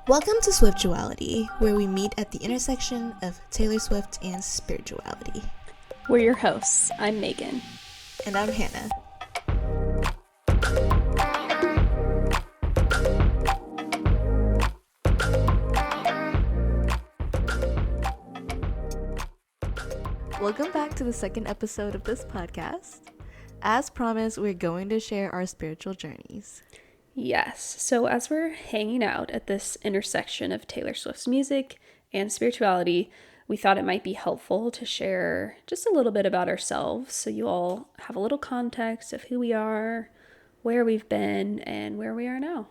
Welcome to Swiftuality, where we meet at the intersection of Taylor Swift and spirituality. We're your hosts. I'm Megan. And I'm Hannah. Welcome back to the second episode of this podcast. As promised, we're going to share our spiritual journeys. Yes, so as we're hanging out at this intersection of Taylor Swift's music and spirituality, we thought it might be helpful to share just a little bit about ourselves so you all have a little context of who we are, where we've been, and where we are now.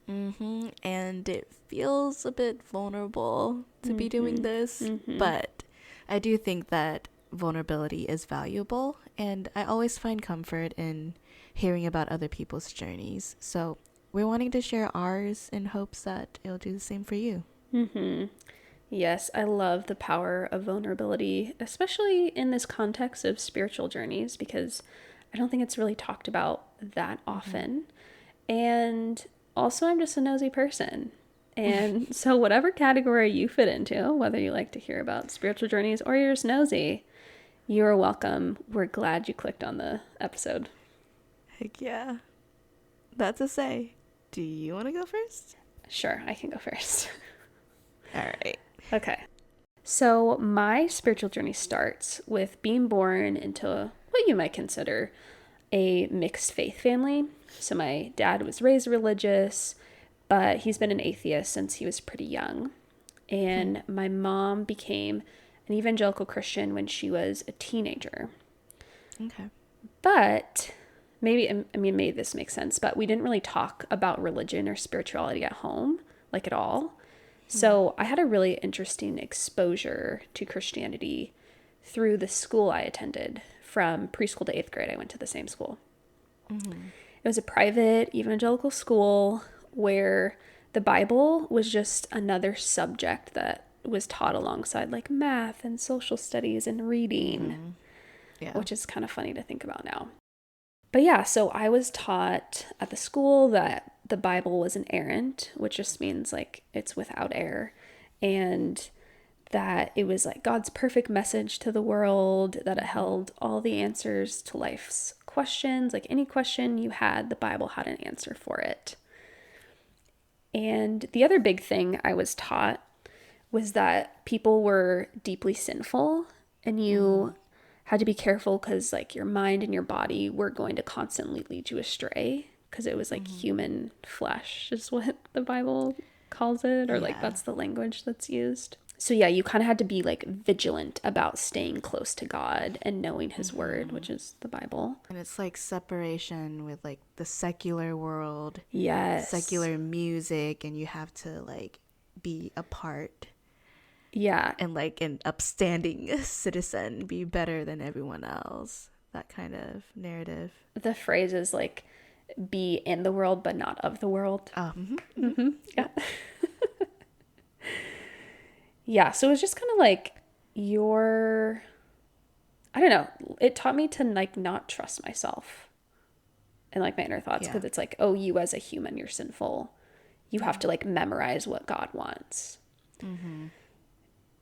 And it feels a bit vulnerable to be doing this, but I do think that vulnerability is valuable, and I always find comfort in hearing about other people's journeys. So we're wanting to share ours in hopes that it'll do the same for you. Yes, I love the power of vulnerability, especially in this context of spiritual journeys, because I don't think it's really talked about that often. And also, I'm just a nosy person. And so whatever category you fit into, whether you like to hear about spiritual journeys or you're just nosy, you're welcome. We're glad you clicked on the episode. Heck yeah. That's a say. Do you want to go first? Sure, I can go first. All right. Okay. So my spiritual journey starts with being born into what you might consider a mixed faith family. So my dad was raised religious, but he's been an atheist since he was pretty young. And my mom became an evangelical Christian when she was a teenager. Okay. But maybe this makes sense, but we didn't really talk about religion or spirituality at home, like at all. So I had a really interesting exposure to Christianity through the school I attended. From preschool to 8th grade, I went to the same school. It was a private evangelical school where the Bible was just another subject that was taught alongside like math and social studies and reading, which is kind of funny to think about now. But yeah, so I was taught at the school that the Bible was inerrant, which just means like it's without error, and that it was like God's perfect message to the world, that it held all the answers to life's questions. Like any question you had, the Bible had an answer for it. And the other big thing I was taught was that people were deeply sinful, and you had to be careful because like your mind and your body were going to constantly lead you astray, because it was like human flesh is what the Bible calls it, or like that's the language that's used. So yeah, you kind of had to be like vigilant about staying close to God and knowing his word, which is the Bible. And it's like separation with like the secular world. Yes. Secular music, and you have to like be apart. Yeah. And like an upstanding citizen, be better than everyone else. That kind of narrative. The phrase is like, be in the world, but not of the world. Yeah. Yeah. So it was just kind of like I don't know. It taught me to like not trust myself and like my inner thoughts, because it's like, oh, you as a human, you're sinful. You have to like memorize what God wants.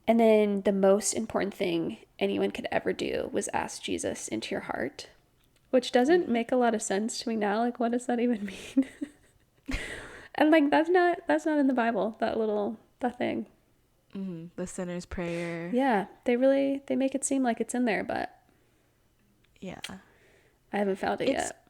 And then the most important thing anyone could ever do was ask Jesus into your heart, which doesn't make a lot of sense to me now. Like, what does that even mean? And like, that's not in the Bible, that thing. The sinner's prayer. Yeah, they make it seem like it's in there, but yeah, I haven't found it yet.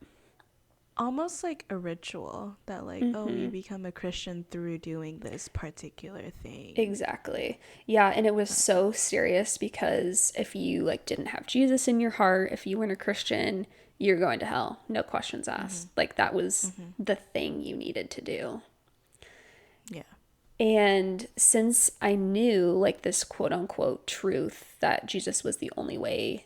Almost like a ritual that like, oh, you become a Christian through doing this particular thing. Exactly. Yeah, and it was so serious, because if you like didn't have Jesus in your heart, if you weren't a Christian, you're going to hell. No questions asked. Like that was the thing you needed to do. Yeah. And since I knew like this quote unquote truth that Jesus was the only way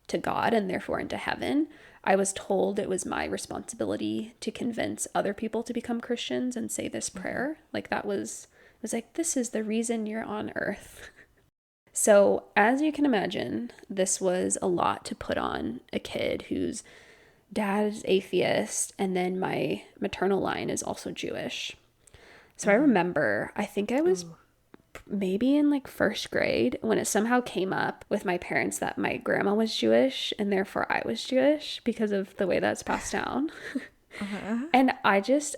to God and therefore into heaven, I was told it was my responsibility to convince other people to become Christians and say this prayer. Like that was like, this is the reason you're on earth. So as you can imagine, this was a lot to put on a kid whose dad is atheist, and then my maternal line is also Jewish. So I remember, I think I was maybe in like first grade when it somehow came up with my parents that my grandma was Jewish and therefore I was Jewish because of the way that's passed down. And I just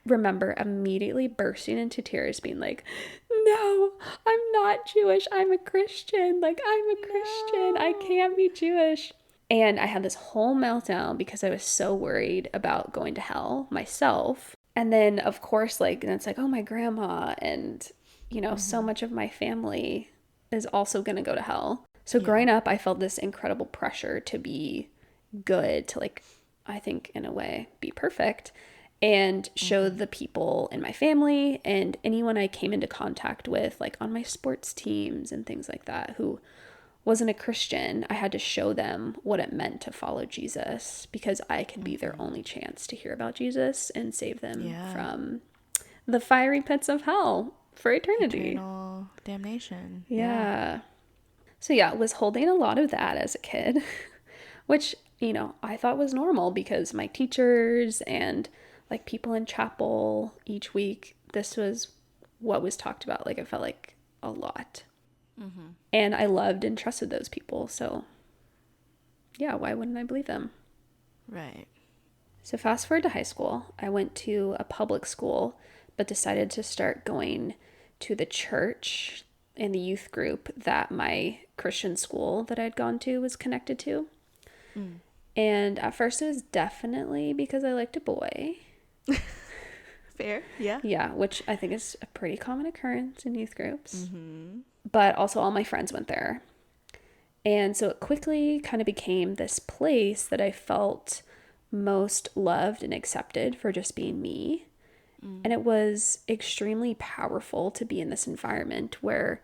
remember immediately bursting into tears being like, no, I'm not Jewish. I'm a Christian. Like, I'm a Christian. I can't be Jewish. And I had this whole meltdown because I was so worried about going to hell myself. And then, of course, like, and it's like, oh, my grandma and, you know, so much of my family is also going to go to hell. So growing up, I felt this incredible pressure to be good, to like, I think in a way, be perfect and show the people in my family and anyone I came into contact with, like on my sports teams and things like that, who wasn't a Christian. I had to show them what it meant to follow Jesus because I could be their only chance to hear about Jesus and save them from the fiery pits of hell for eternity. Eternal damnation. Yeah. So yeah, was holding a lot of that as a kid, which, you know, I thought was normal because my teachers and like people in chapel each week, this was what was talked about. Like, it felt like a lot. And I loved and trusted those people. So yeah, why wouldn't I believe them? Right. So fast forward to high school, I went to a public school, but decided to start going to the church and the youth group that my Christian school that I'd gone to was connected to. And at first it was definitely because I liked a boy. Fair. Yeah. Yeah, which I think is a pretty common occurrence in youth groups. But also all my friends went there. And so it quickly kind of became this place that I felt most loved and accepted for just being me. And it was extremely powerful to be in this environment where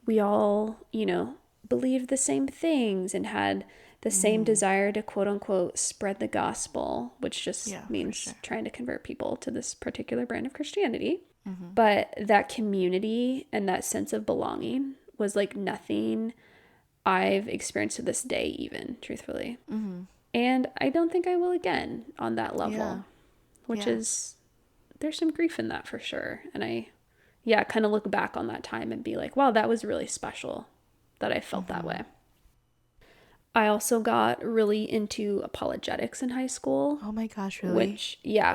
we all, you know, believed the same things and had the same desire to quote unquote spread the gospel, which just means trying to convert people to this particular brand of Christianity. But that community and that sense of belonging was like nothing I've experienced to this day, even truthfully. And I don't think I will again on that level, which is, there's some grief in that for sure. And I, kind of look back on that time and be like, wow, that was really special that I felt that way. I also got really into apologetics in high school. Oh my gosh, really?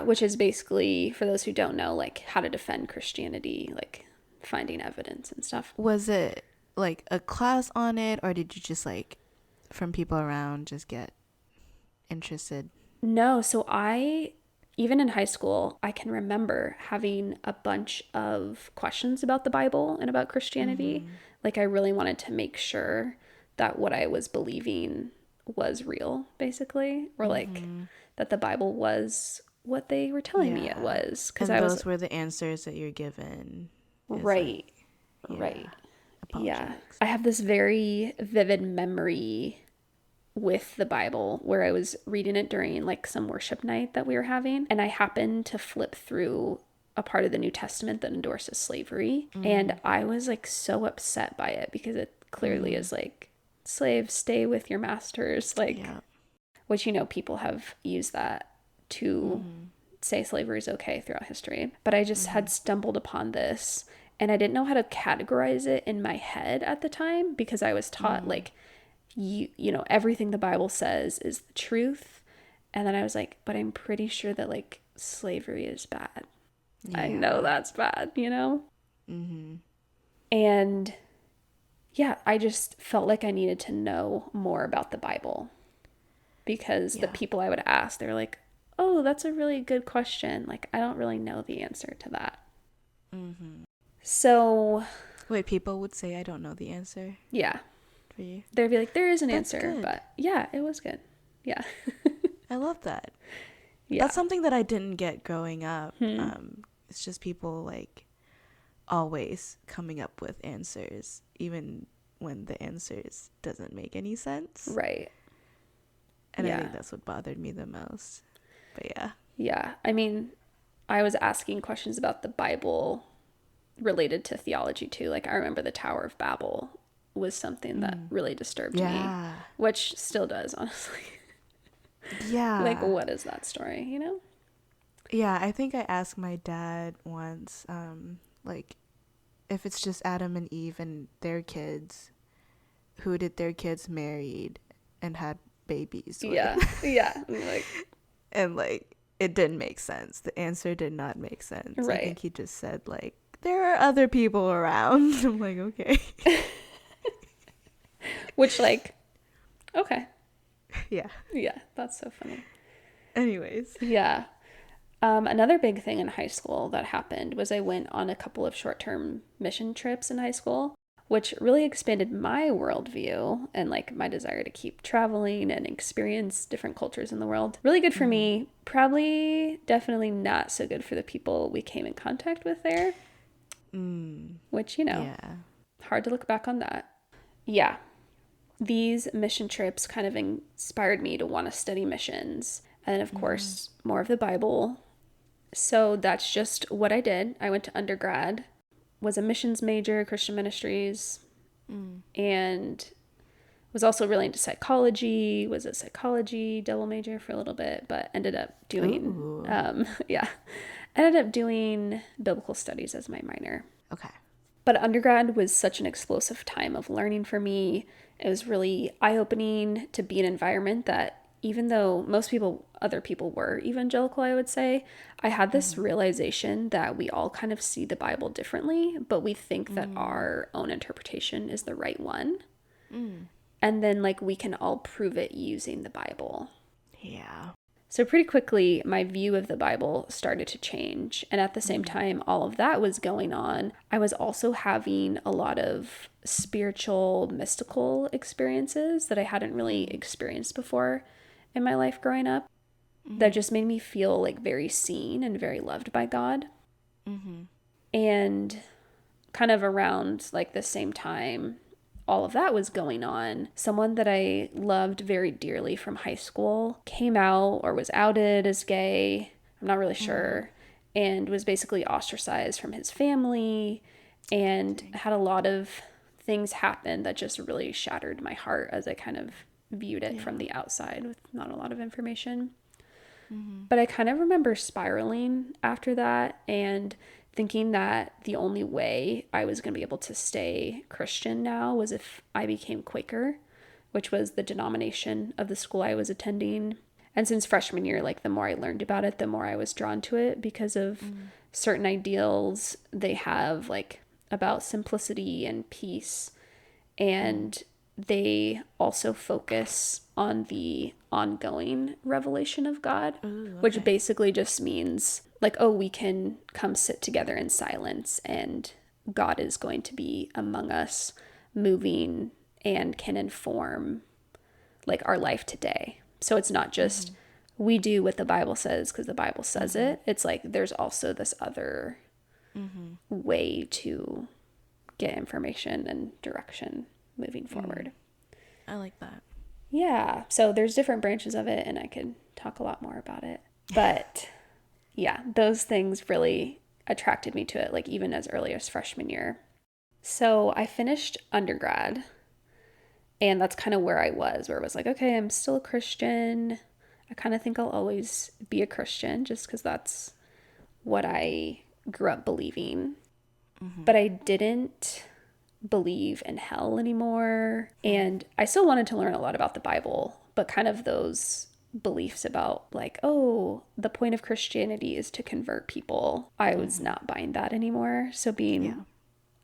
Which is basically, for those who don't know, like how to defend Christianity, like finding evidence and stuff. Was it like a class on it, or did you just like from people around just get interested? No, so even in high school, I can remember having a bunch of questions about the Bible and about Christianity. Like I really wanted to make sure that what I was believing was real, basically, or like that the Bible was what they were telling me it was. Because those were the answers that you're given. Right. Right. Yeah. I have this very vivid memory with the Bible where I was reading it during like some worship night that we were having, and I happened to flip through a part of the New Testament that endorses slavery, and I was like so upset by it because it clearly is like, slaves, stay with your masters, like, which, you know, people have used that to say slavery is okay throughout history. But I just had stumbled upon this, and I didn't know how to categorize it in my head at the time because I was taught like, you know, everything the Bible says is the truth. And then I was like, but I'm pretty sure that like slavery is bad. I know that's bad, you know? And I just felt like I needed to know more about the Bible because the people I would ask, they were like, oh, that's a really good question. Like, I don't really know the answer to that. So. Wait, people would say, I don't know the answer? Yeah. For you? They'd be like, there is an That's answer. good. But yeah, it was good. Yeah. I love that. Yeah. That's something that I didn't get growing up. It's just people like always coming up with answers, even when the answers doesn't make any sense. Right. And I think that's what bothered me the most. But yeah. Yeah. I mean, I was asking questions about the Bible related to theology too. Like I remember the Tower of Babel was something that really disturbed me, which still does, honestly. Yeah. Like, what is that story, you know? Yeah, I think I asked my dad once, like, if it's just Adam and Eve and their kids, who did their kids married and had babies with? Yeah. Like, And, like, it didn't make sense. The answer did not make sense. I right. think he just said, like, there are other people around. I'm like, okay. Which, like, okay. Yeah. Yeah, that's so funny. Anyways. Yeah. Another big thing in high school that happened was I went on a couple of short-term mission trips in high school, which really expanded my worldview and like my desire to keep traveling and experience different cultures in the world. Really good for me. Probably definitely not so good for the people we came in contact with there, which, Yeah. hard to look back on that. Yeah. These mission trips kind of inspired me to want to study missions and, of course, more of the Bible. So that's just what I did. I went to undergrad, was a missions major, Christian ministries, and was also really into psychology, was a psychology double major for a little bit, but ended up doing, ended up doing biblical studies as my minor. Okay. But undergrad was such an explosive time of learning for me. It was really eye-opening to be in an environment that, even though other people were evangelical, I would say, I had this realization that we all kind of see the Bible differently, but we think that our own interpretation is the right one. And then, like, we can all prove it using the Bible. Yeah. So pretty quickly, my view of the Bible started to change. And at the same time, all of that was going on, I was also having a lot of spiritual, mystical experiences that I hadn't really experienced before in my life growing up. That just made me feel like very seen and very loved by God. And kind of around like the same time all of that was going on, someone that I loved very dearly from high school came out or was outed as gay. I'm not really sure. And was basically ostracized from his family and had a lot of things happen that just really shattered my heart as I kind of viewed it from the outside with not a lot of information. But I kind of remember spiraling after that and thinking that the only way I was going to be able to stay Christian now was if I became Quaker, which was the denomination of the school I was attending. And since freshman year, like, the more I learned about it, the more I was drawn to it because of certain ideals they have, like, about simplicity and peace. And they also focus on the ongoing revelation of God, which basically just means, like, oh, we can come sit together in silence and God is going to be among us, moving, and can inform, like, our life today. So it's not just we do what the Bible says because the Bible says it. It's like there's also this other way to get information and direction moving forward. I like that. Yeah. So there's different branches of it, and I could talk a lot more about it. But yeah, those things really attracted me to it, like, even as early as freshman year. So I finished undergrad, and that's kind of where I was, where it was like, okay, I'm still a Christian. I kind of think I'll always be a Christian just because that's what I grew up believing. But I didn't believe in hell anymore. And I still wanted to learn a lot about the Bible, but kind of those beliefs about, like, oh, the point of Christianity is to convert people. I was not buying that anymore. So being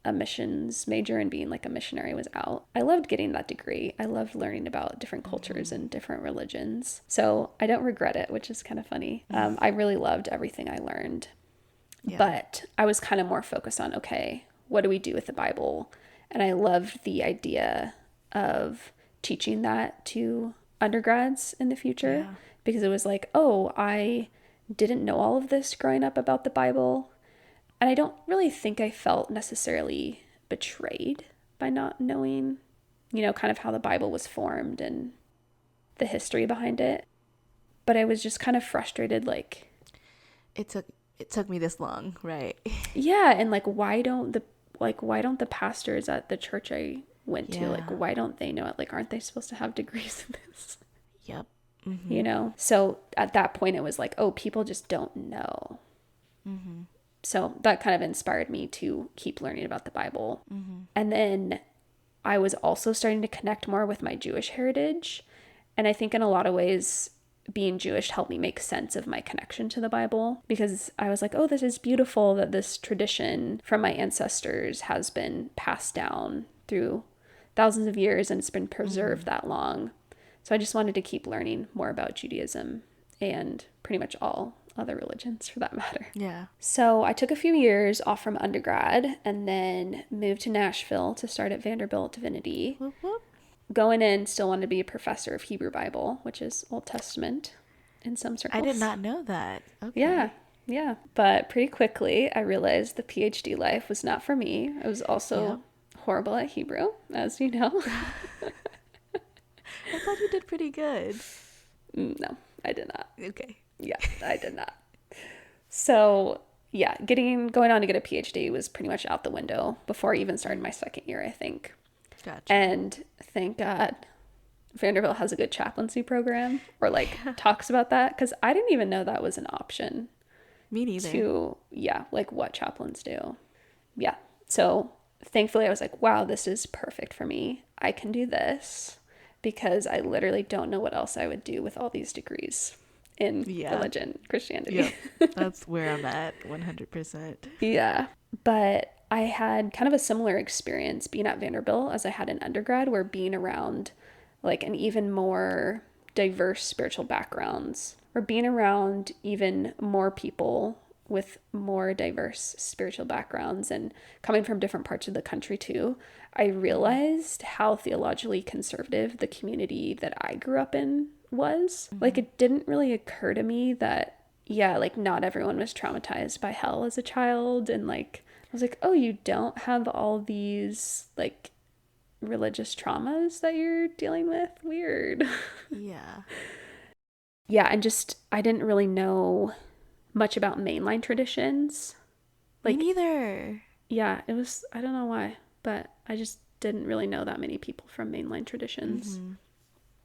a missions major and being like a missionary was out. I loved getting that degree. I loved learning about different cultures and different religions. So I don't regret it, which is kind of funny. I really loved everything I learned. Yeah. But I was kind of more focused on, okay, what do we do with the Bible? And I loved the idea of teaching that to undergrads in the future because it was like, oh, I didn't know all of this growing up about the Bible. And I don't really think I felt necessarily betrayed by not knowing, kind of how the Bible was formed and the history behind it. But I was just kind of frustrated, like, it took me this long, right? Yeah, and like why don't the pastors at the church I went to, like, why don't they know it? Like, aren't they supposed to have degrees in this? Yep. you know? So at that point, it was like, oh, people just don't know. So that kind of inspired me to keep learning about the Bible. And then I was also starting to connect more with my Jewish heritage. And I think in a lot of ways, being Jewish helped me make sense of my connection to the Bible, because I was like, oh, this is beautiful that this tradition from my ancestors has been passed down through thousands of years and it's been preserved that long. So I just wanted to keep learning more about Judaism and pretty much all other religions for that matter. Yeah. So I took a few years off from undergrad and then moved to Nashville to start at Vanderbilt Divinity. Whoop, whoop. Going in, still wanted to be a professor of Hebrew Bible, which is Old Testament in some circles. I did not know that. Okay. Yeah. But pretty quickly, I realized the PhD life was not for me. I was also horrible at Hebrew, as you know. I thought you did pretty good. No, I did not. Okay. Yeah, I did not. So, yeah, going on to get a PhD was pretty much out the window before I even started my second year, I think. Gotcha. And thank God Vanderbilt has a good chaplaincy program, or like talks about that, because I didn't even know that was an option. Me neither. Like what chaplains do. Yeah. So thankfully I was like, wow, this is perfect for me. I can do this, because I literally don't know what else I would do with all these degrees in religion, Christianity. Yeah, that's where I'm at, 100%. Yeah. But I had kind of a similar experience being at Vanderbilt as I had in undergrad, where being around like an even more diverse spiritual backgrounds, or being around even more people with more diverse spiritual backgrounds and coming from different parts of the country too, I realized how theologically conservative the community that I grew up in was. Like, it didn't really occur to me that, like not everyone was traumatized by hell as a child. And like, I was like, oh, you don't have all these like religious traumas that you're dealing with? Weird. Yeah. Yeah, and just, I didn't really know much about mainline traditions. Like, me neither. Yeah, it was, I don't know why, but I just didn't really know that many people from mainline traditions.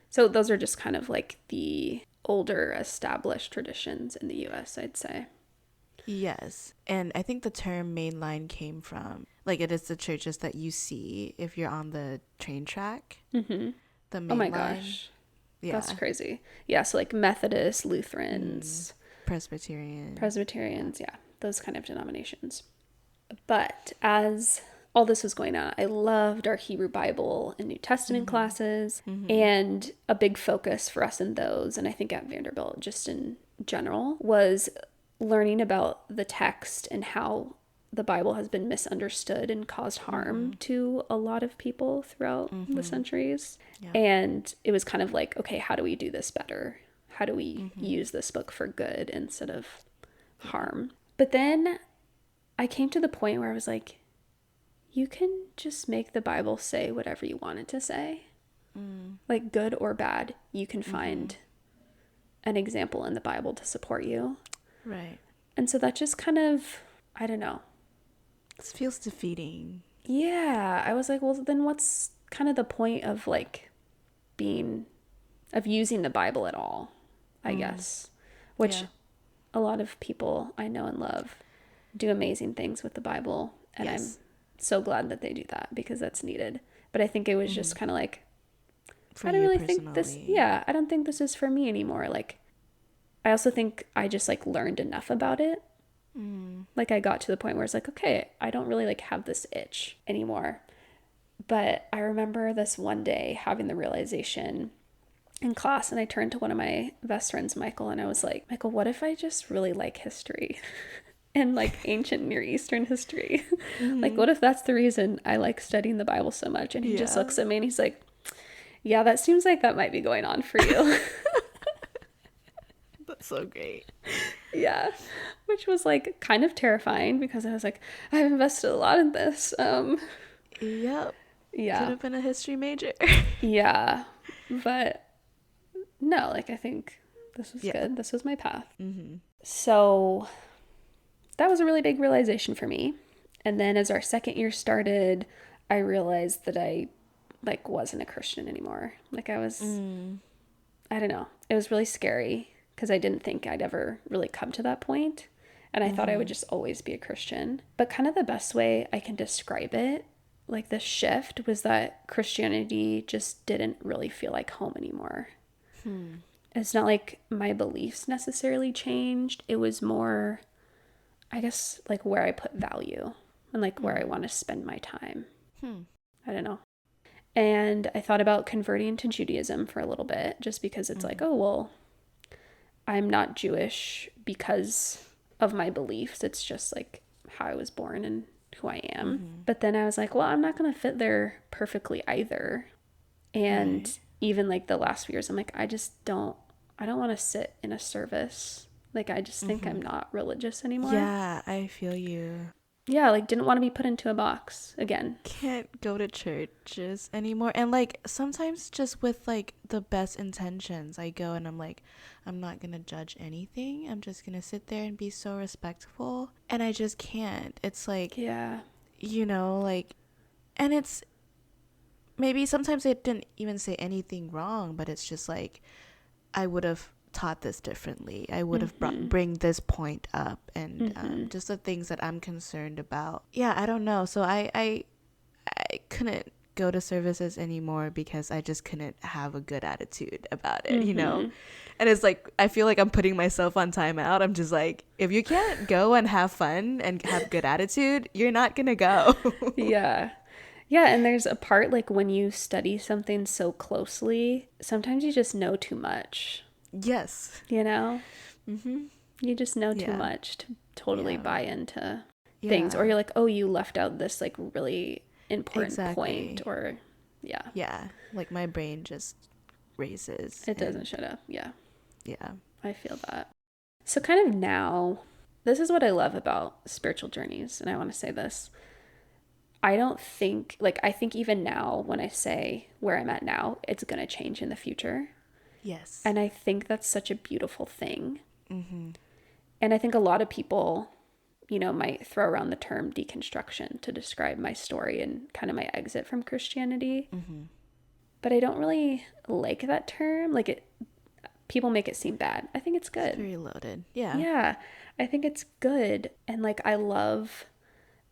So those are just kind of like the older established traditions in the US, I'd say. Yes. And I think the term mainline came from, like, it is the churches that you see if you're on the train track. The mainline. Oh my gosh. Yeah. That's crazy. Yeah, so like Methodists, Lutherans, Presbyterians, yeah, those kind of denominations. But as all this was going on, I loved our Hebrew Bible and New Testament classes, and a big focus for us in those, and I think at Vanderbilt just in general, was learning about the text and how the Bible has been misunderstood and caused harm to a lot of people throughout the centuries. Yeah. And it was kind of like, okay, how do we do this better? How do we use this book for good instead of harm? But then I came to the point where I was like, you can just make the Bible say whatever you want it to say. Like, good or bad, you can find an example in the Bible to support you. Right. And so that just kind of, I don't know. This feels defeating. Yeah. I was like, well, then what's kind of the point of like using the Bible at all, I guess. Which a lot of people I know and love do amazing things with the Bible. And I'm so glad that they do that, because that's needed. But I think it was just kind of like, I don't really think this, I don't think this is for me anymore. Like, I also think I just like learned enough about it. Like, I got to the point where it's like, okay, I don't really like have this itch anymore. But I remember this one day having the realization in class, and I turned to one of my best friends, Michael, and I was like, Michael, what if I just really like history and like ancient Near Eastern history? Like, what if that's the reason I like studying the Bible so much? And he just looks at me and he's like, yeah, that seems like that might be going on for you. That's so great. Yeah, which was like kind of terrifying, because I was like, I've invested a lot in this. Yep. Yeah. Could have been a history major. Yeah, but no, like, I think this was good. This was my path. So that was a really big realization for me. And then as our second year started, I realized that I like wasn't a Christian anymore. Like, I was I don't know. It was really scary because I didn't think I'd ever really come to that point. And I thought I would just always be a Christian. But kind of the best way I can describe it, like the shift, was that Christianity just didn't really feel like home anymore. It's not like my beliefs necessarily changed. It was more, I guess, like where I put value and like where I want to spend my time. I don't know. And I thought about converting to Judaism for a little bit just because it's like, oh, well, I'm not Jewish because of my beliefs. It's just like how I was born and who I am. But then I was like, well, I'm not going to fit there perfectly either. And even like the last few years, I'm like, I don't want to sit in a service. Like, I just think I'm not religious anymore. Yeah, I feel you. Yeah, like didn't want to be put into a box again. Can't go to churches anymore. And like sometimes just with like the best intentions, I go and I'm like, I'm not gonna judge anything. I'm just gonna sit there and be so respectful. And I just can't. It's like, Yeah. you know, like, and it's maybe sometimes they didn't even say anything wrong, but it's just like I would have taught this differently. I would have bring this point up, and just the things that I'm concerned about. Yeah, I don't know. So I couldn't go to services anymore because I just couldn't have a good attitude about it, you know? And it's like, I feel like I'm putting myself on timeout. I'm just like, if you can't go and have fun and have good attitude, you're not gonna go. Yeah. Yeah, and there's a part like when you study something so closely, sometimes you just know too much. Yes. You know? You just know too Yeah. much to totally Yeah. buy into things. Or you're like, oh, you left out this like really important point. Or, yeah. Yeah. Like my brain just races. It doesn't shut up. Yeah. Yeah. I feel that. So kind of now, this is what I love about spiritual journeys. And I want to say this. I don't think, like, I think even now when I say where I'm at now, it's going to change in the future. Yes. And I think that's such a beautiful thing. And I think a lot of people, you know, might throw around the term deconstruction to describe my story and kind of my exit from Christianity. But I don't really like that term. Like, people make it seem bad. I think it's good. It's very loaded. Yeah. Yeah. I think it's good. And like, I love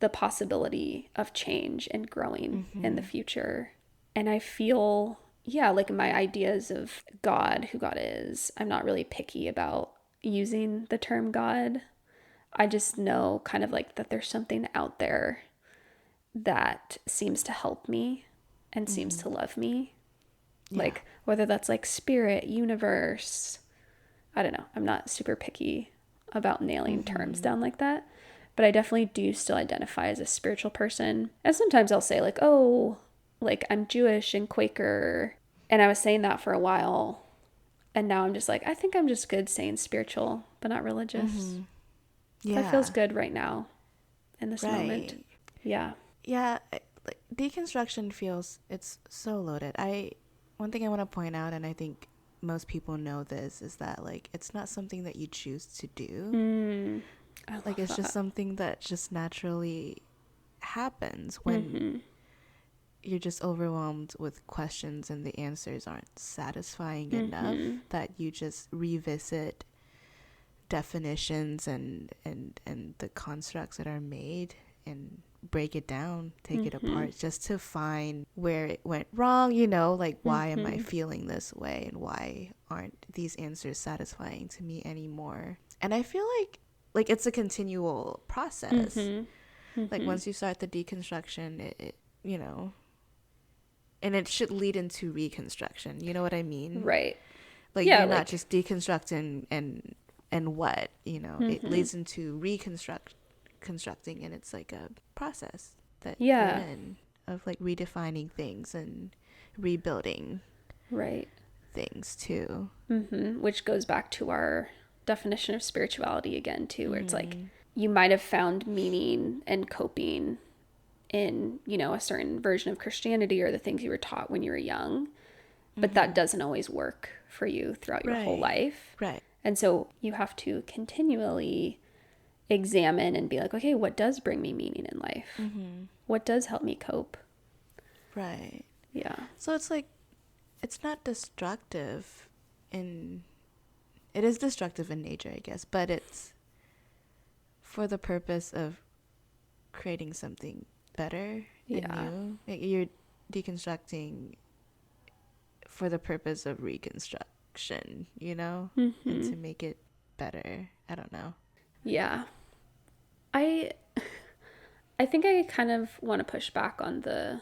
the possibility of change and growing in the future. And I feel, yeah, like my ideas of God, who God is, I'm not really picky about using the term God. I just know kind of like that there's something out there that seems to help me and seems to love me. Yeah. Like whether that's like spirit, universe, I don't know. I'm not super picky about nailing terms down like that. But I definitely do still identify as a spiritual person. And sometimes I'll say like, oh, like I'm Jewish and Quaker. And I was saying that for a while. And now I'm just like, I think I'm just good saying spiritual, but not religious. Yeah. That feels good right now in this moment. Yeah. Yeah. Like deconstruction feels, it's so loaded. One thing I want to point out, and I think most people know this, is that like it's not something that you choose to do. Like it's just something that just naturally happens when you're just overwhelmed with questions and the answers aren't satisfying enough, that you just revisit definitions and the constructs that are made and break it down, take it apart, just to find where it went wrong, you know, like why am I feeling this way and why aren't these answers satisfying to me anymore. And I feel like it's a continual process. Like once you start the deconstruction, it you know, and it should lead into reconstruction, you know what I mean? Right. Like you're not just deconstructing and what, you know, it leads into constructing, and it's like a process that you're in of like redefining things and rebuilding things too. Which goes back to our definition of spirituality again too, where it's like you might have found meaning and coping in, you know, a certain version of Christianity or the things you were taught when you were young, but that doesn't always work for you throughout your whole life. Right. And so you have to continually examine and be like, okay, what does bring me meaning in life? What does help me cope? Right. Yeah. So it's like, it's not destructive in it is destructive in nature, I guess, but it's for the purpose of creating something better and new. Like, you're deconstructing for the purpose of reconstruction, you know, and to make it better. I don't know. Yeah. I think I kind of want to push back on the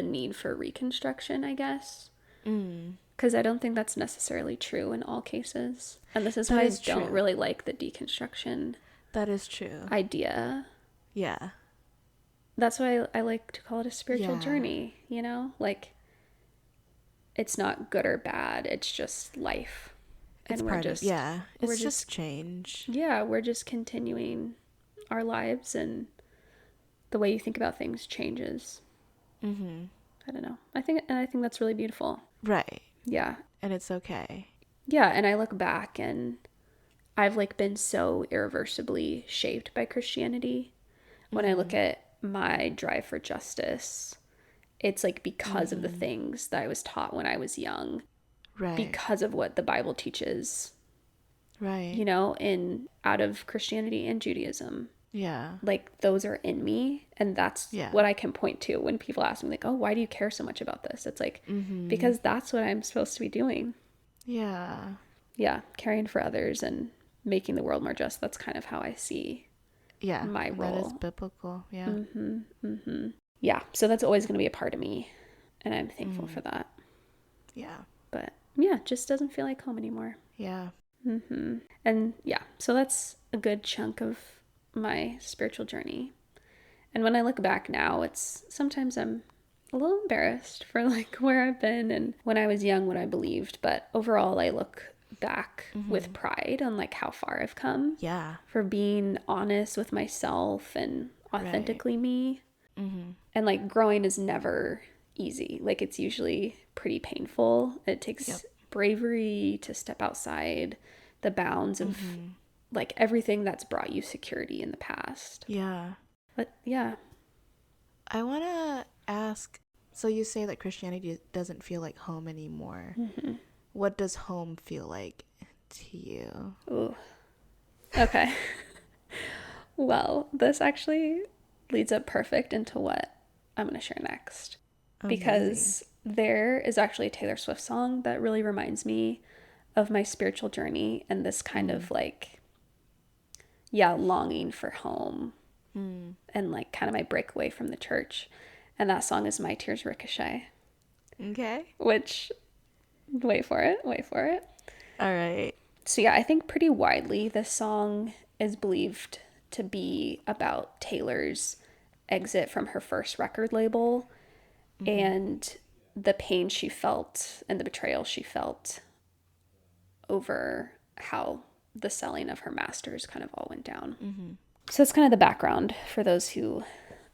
need for reconstruction, I guess. Because I don't think that's necessarily true in all cases. And this is why I don't really like the deconstruction. That is true. Idea. Yeah. That's why I like to call it a spiritual journey, you know? Like, it's not good or bad. It's just life. It's and part of, yeah. It's just change. Yeah, we're just continuing our lives, and the way you think about things changes. I don't know. I think that's really beautiful. Right. Yeah. And it's okay. Yeah, and I look back and I've like been so irreversibly shaped by Christianity. When I look at my drive for justice, it's like because of the things that I was taught when I was young. Right. Because of what the Bible teaches. Right. You know, out of Christianity and Judaism. Yeah. Like, those are in me, and that's what I can point to when people ask me, like, oh, why do you care so much about this? It's like, because that's what I'm supposed to be doing. Yeah. Yeah, caring for others and making the world more just. That's kind of how I see my role. That is biblical. Yeah. Yeah, so that's always going to be a part of me, and I'm thankful for that. Yeah. But, yeah, it just doesn't feel like home anymore. Yeah. And, yeah, so that's a good chunk of my spiritual journey. And when I look back now, it's sometimes I'm a little embarrassed for like where I've been and when I was young, what I believed. But overall, I look back with pride on like how far I've come. Yeah. For being honest with myself and authentically me. And like growing is never easy. Like, it's usually pretty painful. It takes bravery to step outside the bounds of like everything that's brought you security in the past. Yeah. But yeah. I want to ask, so you say that Christianity doesn't feel like home anymore. What does home feel like to you? Ooh. Okay. Well, this actually leads up perfect into what I'm going to share next. Amazing. Because there is actually a Taylor Swift song that really reminds me of my spiritual journey and this kind of like, longing for home and like kind of my breakaway from the church. And that song is My Tears Ricochet. Okay. Which, wait for it. All right. So yeah, I think pretty widely this song is believed to be about Taylor's exit from her first record label and the pain she felt and the betrayal she felt over how the selling of her masters kind of all went down. So that's kind of the background for those who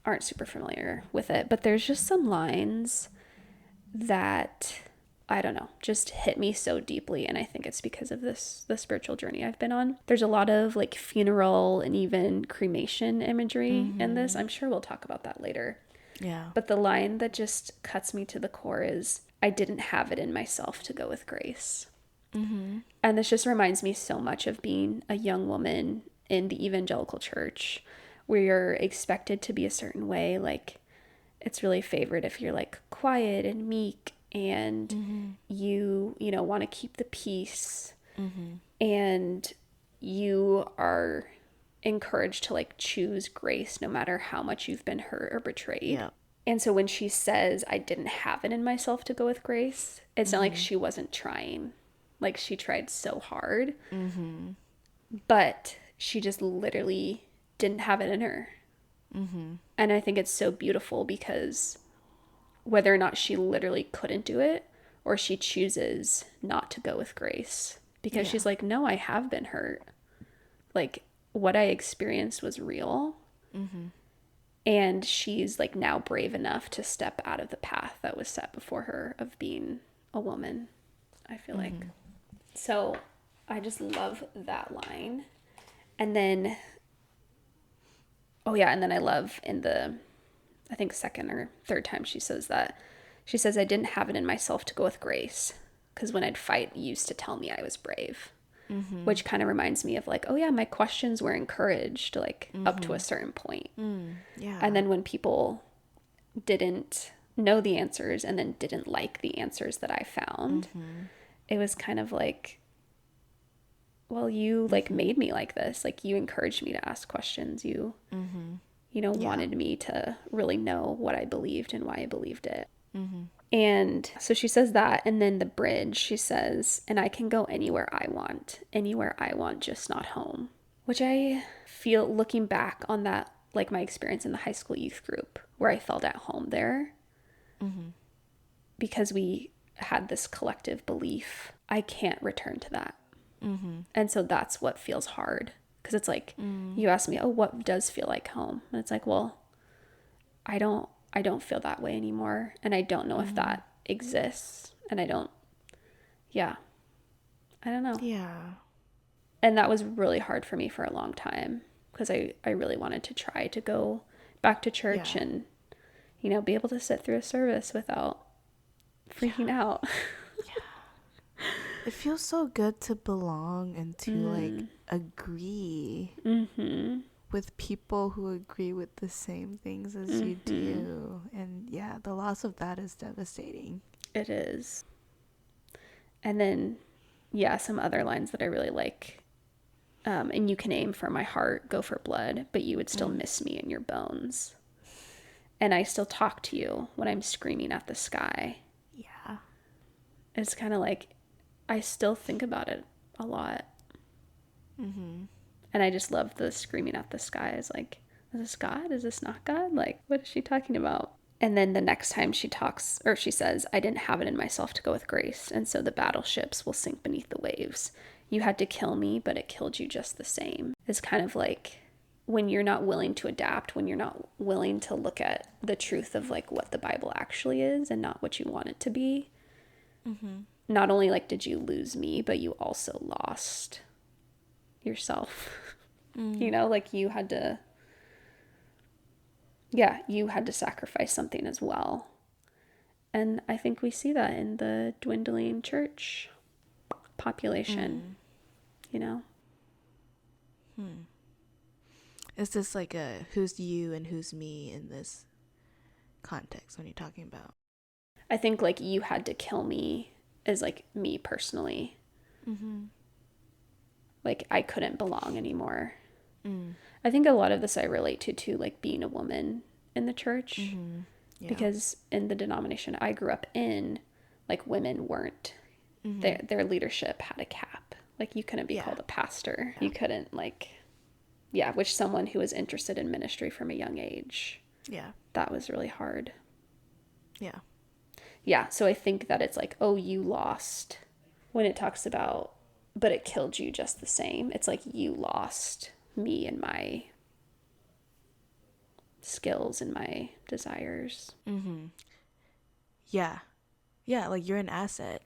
aren't super familiar with it. But there's just some lines that, I don't know, just hit me so deeply. And I think it's because of the spiritual journey I've been on. There's a lot of like funeral and even cremation imagery in this. I'm sure we'll talk about that later. Yeah. But the line that just cuts me to the core is, I didn't have it in myself to go with grace. And this just reminds me so much of being a young woman in the evangelical church where you're expected to be a certain way. Like, it's really favored if you're like quiet and meek and you know, want to keep the peace and you are encouraged to like choose grace no matter how much you've been hurt or betrayed. Yeah. And so when she says, I didn't have it in myself to go with grace, it's not like she wasn't trying. Like, she tried so hard, but she just literally didn't have it in her. And I think it's so beautiful because whether or not she literally couldn't do it or she chooses not to go with grace because she's like, no, I have been hurt. Like, what I experienced was real. And she's like now brave enough to step out of the path that was set before her of being a woman, I feel like. So I just love that line. And then, and then I love in the, I think second or third time she says that, she says, I didn't have it in myself to go with grace. because when I'd fight, you used to tell me I was brave, Mm-hmm. which kind of reminds me of like, oh yeah, my questions were encouraged like up to a Mm-hmm. certain point. Yeah. And then when people didn't know the answers and then didn't like the answers that I found, Mm-hmm. it was kind of like, well, you like Mm-hmm. made me like this. Like you encouraged me to ask questions. Mm-hmm. You know, Yeah. wanted me to really know what I believed and why I believed it. Mm-hmm. And so she says that, and then the bridge, she says, and I can go anywhere I want, just not home. Which I feel, looking back on that, like my experience in the high school youth group, where I felt at home there, Mm-hmm. because we had this collective belief, I can't return to that. Mm-hmm. And so that's what feels hard. Because it's like, you ask me, oh, what does feel like home? And it's like, well, I don't feel that way anymore. And I don't know if that exists. And yeah, I don't know. Yeah. And that was really hard for me for a long time because I really wanted to try to go back to church Yeah. and, you know, be able to sit through a service without freaking out. It feels so good to belong and to like agree Mm-hmm. with people who agree with the same things as you do. And yeah, the loss of that is devastating. It is. And then, yeah, some other lines that I really like. And you can aim for my heart, go for blood, but you would still miss me in your bones. And I still talk to you when I'm screaming at the sky. Yeah. It's kind of like, I still think about it a lot. Mm-hmm. And I just love the screaming at the sky. It's like, is this God? Is this not God? Like, what is she talking about? And then the next time she talks, or she says, I didn't have it in myself to go with grace, and so the battleships will sink beneath the waves. You had to kill me, but it killed you just the same. It's kind of like when you're not willing to adapt, when you're not willing to look at the truth of like what the Bible actually is and not what you want it to be. Mm-hmm. Not only like did you lose me, but you also lost yourself. You know, like you had to sacrifice something as well. And I think we see that in the dwindling church population, you know? Is this like a who's you and who's me in this context when you're talking about? I think like you had to kill me is like me personally. Mm-hmm. Like I couldn't belong anymore. Mm. I think a lot of this I relate to like being a woman in the church. Mm-hmm. Yeah. Because in the denomination I grew up in, like women weren't, their leadership had a cap. Like you couldn't be called a pastor. You couldn't like, which someone who was interested in ministry from a young age. Yeah. That was really hard. Yeah. Yeah. So I think that it's like, oh, you lost when it talks about, but it killed you just the same. It's like you lost me and my skills and my desires. Mm-hmm. Yeah. Yeah, like you're an asset.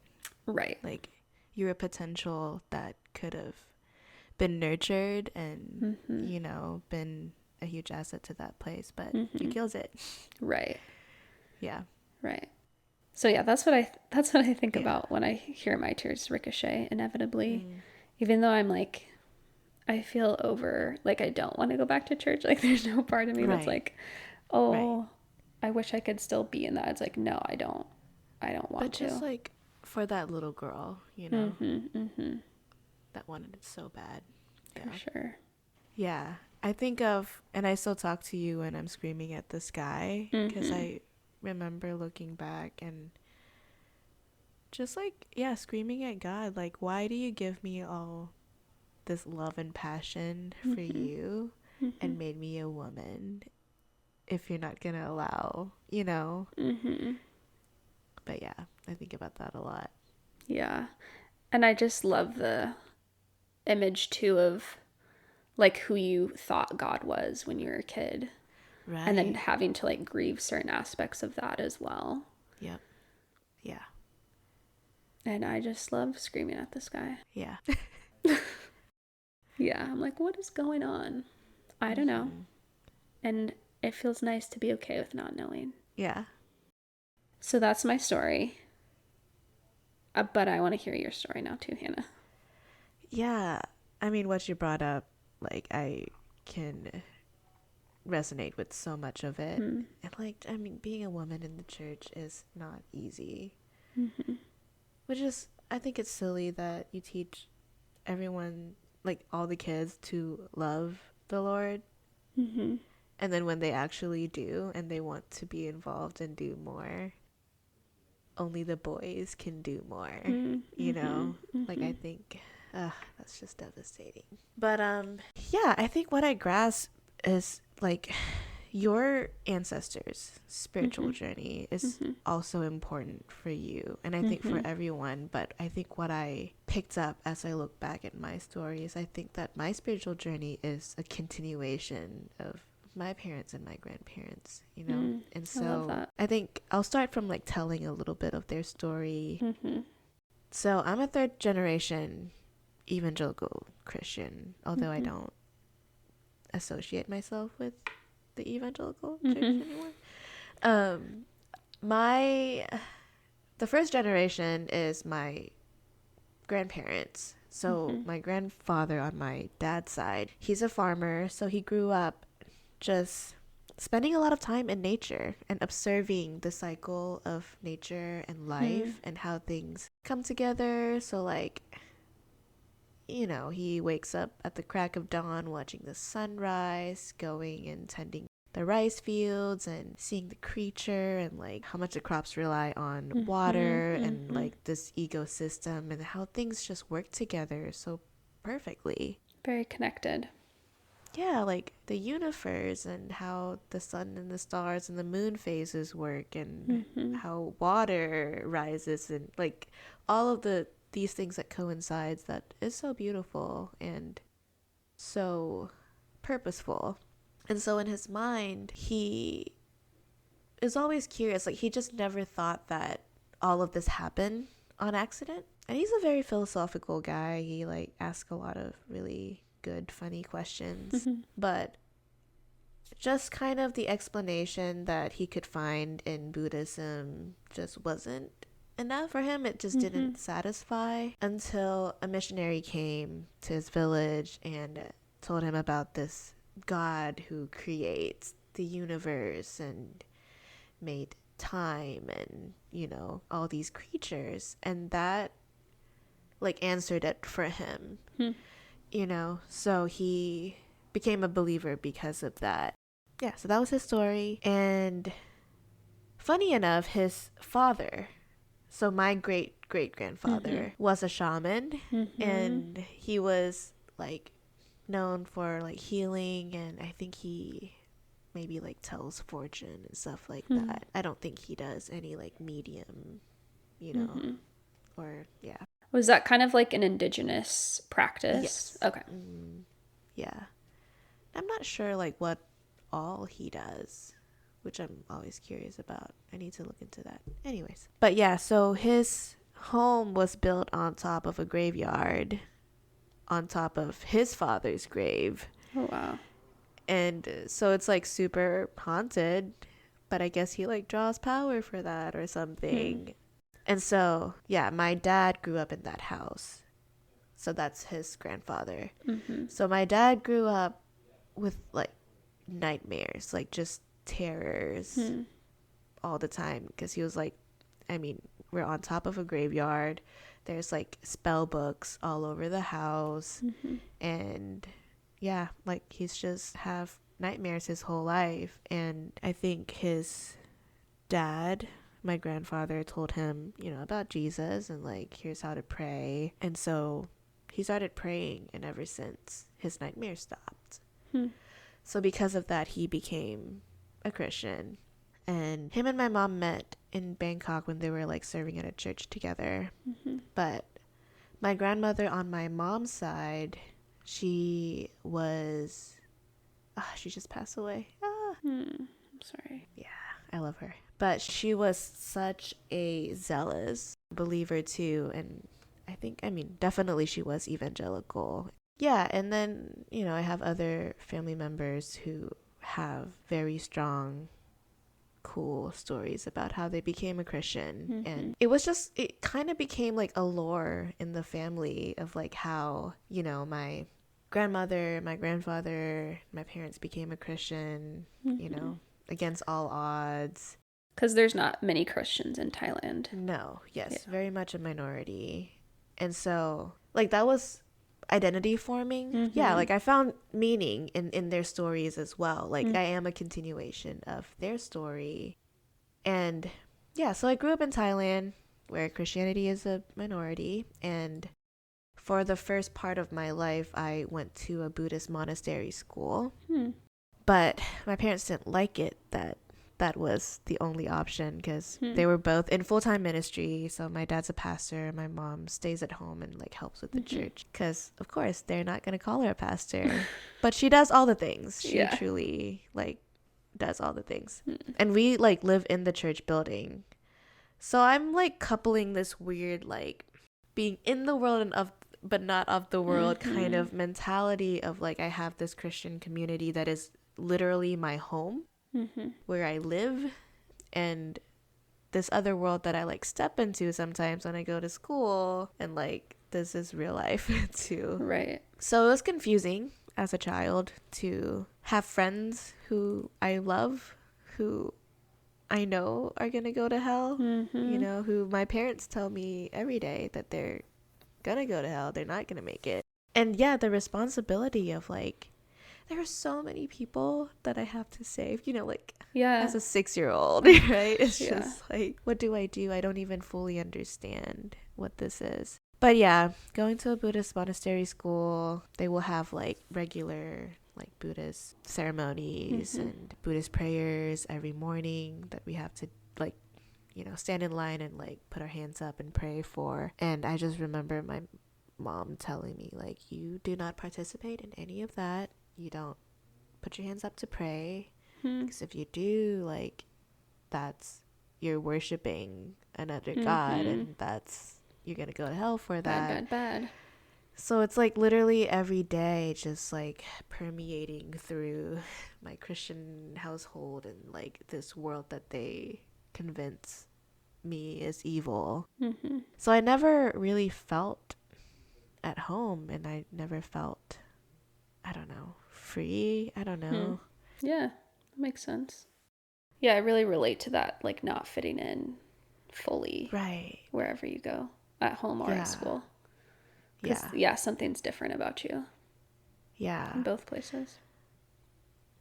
Right. Like you're a potential that could have been nurtured and, you know, been a huge asset to that place, but you killed it. Right. Yeah. Right. So yeah, that's what I think about when I hear my tears ricochet inevitably. Even though I'm like, I feel over, like I don't want to go back to church. Like there's no part of me that's like, oh, I wish I could still be in that. It's like, no, I don't want but to. just like for that little girl, you know, that wanted it so bad. Yeah. For sure. Yeah. I think of, and I still talk to you when I'm screaming at the sky, because I remember looking back and just like, screaming at God, like, why do you give me all this love and passion for you and made me a woman if you're not gonna allow, you know? But yeah, I think about that a lot. Yeah. And I just love the image too of like who you thought God was when you were a kid. Right. And then having to like grieve certain aspects of that as well. Yep. Yeah. And I just love screaming at the sky. Yeah. Yeah. I'm like, what is going on? I don't know. And it feels nice to be okay with not knowing. Yeah. So that's my story. But I want to hear your story now too, Hannah. Yeah, I mean, what you brought up, like, I can resonate with so much of it. And, like, I mean, being a woman in the church is not easy. Which is, I think it's silly that you teach everyone, like, all the kids to love the Lord. And then when they actually do and they want to be involved and do more, only the boys can do more, you know? Like, I think that's just devastating. But yeah, I think what I grasp is, like, your ancestors' spiritual journey is also important for you, and I think for everyone. But I think what I picked up as I look back at my story is I think that my spiritual journey is a continuation of my parents and my grandparents, you know. And so I love that. I think I'll start from, like, telling a little bit of their story. So I'm a third generation evangelical Christian, although I don't associate myself with the evangelical church anymore. The first generation is my grandparents. So my grandfather on my dad's side, he's a farmer, so he grew up just spending a lot of time in nature and observing the cycle of nature and life and how things come together. So, like, you know, he wakes up at the crack of dawn watching the sunrise, going and tending the rice fields and seeing the creature and, like, how much the crops rely on water and, like, this ecosystem and how things just work together so perfectly. Very connected. Yeah, like the universe and how the sun and the stars and the moon phases work and how water rises and, like, all of these things that coincides, that is so beautiful and so purposeful. And so in his mind, he is always curious. Like, he just never thought that all of this happened on accident. And he's a very philosophical guy. He, like, asks a lot of really good, funny questions. But just kind of the explanation that he could find in Buddhism just wasn't enough for him. It just didn't satisfy until a missionary came to his village and told him about this God who creates the universe and made time and, you know, all these creatures. And that, like, answered it for him, you know? So he became a believer because of that. Yeah, so that was his story. And funny enough, his father, so my great-great-grandfather, was a shaman. And he was, like, known for, like, healing, and I think he maybe, like, tells fortune and stuff like that. I don't think he does any, like, medium, you know, or, yeah. Was that kind of like an indigenous practice? Yes. Okay. Yeah. I'm not sure, like, what all he does, which I'm always curious about. I need to look into that. Anyways. But yeah, so his home was built on top of a graveyard, on top of his father's grave. Oh, wow. And so it's, like, super haunted, but I guess he, like, draws power for that or something. And so, yeah, my dad grew up in that house. So that's his grandfather. So my dad grew up with, like, nightmares, like, just terrors all the time, because he was like, I mean, we're on top of a graveyard. There's, like, spell books all over the house. And yeah, like, he's just have nightmares his whole life. And I think his dad, my grandfather, told him, you know, about Jesus and, like, here's how to pray. And so he started praying, and ever since, his nightmares stopped. So because of that, he became a Christian. And him and my mom met in Bangkok when they were, like, serving at a church together. But my grandmother on my mom's side, she just passed away. I'm sorry. Yeah, I love her. But she was such a zealous believer too. And definitely she was evangelical. Yeah, and then, you know, I have other family members who have very strong cool stories about how they became a Christian. And it kind of became like a lore in the family of like how, you know, my grandmother, my grandfather, my parents became a Christian, you know, against all odds. Because there's not many Christians in Thailand. No, yes, very much a minority. And so, like, that was identity forming. Yeah, like, I found meaning in their stories as well. Like, I am a continuation of their story. And yeah, so I grew up in Thailand where Christianity is a minority. And for the first part of my life, I went to a Buddhist monastery school. But my parents didn't like it that was the only option because they were both in full-time ministry. So my dad's a pastor, my mom stays at home and like helps with the church because of course they're not going to call her a pastor, but she does all the things. She truly like does all the things. And we like live in the church building, so I'm like coupling this weird like being in the world and of but not of the world kind of mentality of like I have this Christian community that is literally my home, where I live, and this other world that I like step into sometimes when I go to school, and like this is real life too. Right. So it was confusing as a child to have friends who I love, who I know are gonna go to hell, you know, who my parents tell me every day that they're gonna go to hell, they're not gonna make it. And yeah, the responsibility of like there are so many people that I have to save, you know, like as a 6-year-old, right? It's just like, what do? I don't even fully understand what this is. But yeah, going to a Buddhist monastery school, they will have like regular like Buddhist ceremonies and Buddhist prayers every morning that we have to like, you know, stand in line and like put our hands up and pray for. And I just remember my mom telling me like, you do not participate in any of that. You don't put your hands up to pray, because if you do, like, that's you're worshiping another god, and that's you're gonna go to hell for that. Bad. So it's like literally every day just like permeating through my Christian household and like this world that they convince me is evil. So I never really felt at home, and I never felt, I don't know, free. I don't know. Yeah, that makes sense. Yeah, I really relate to that, like not fitting in fully, right, wherever you go, at home or at school. Because something's different about you. Yeah, in both places.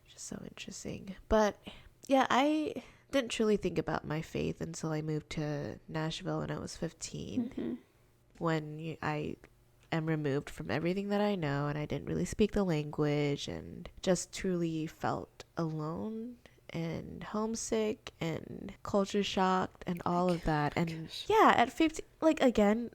Just so interesting. But yeah, I didn't truly think about my faith until I moved to Nashville when I was 15, when I am removed from everything that I know, and I didn't really speak the language, and just truly felt alone and homesick and culture shocked and all of that. And yeah, at 15, like, again,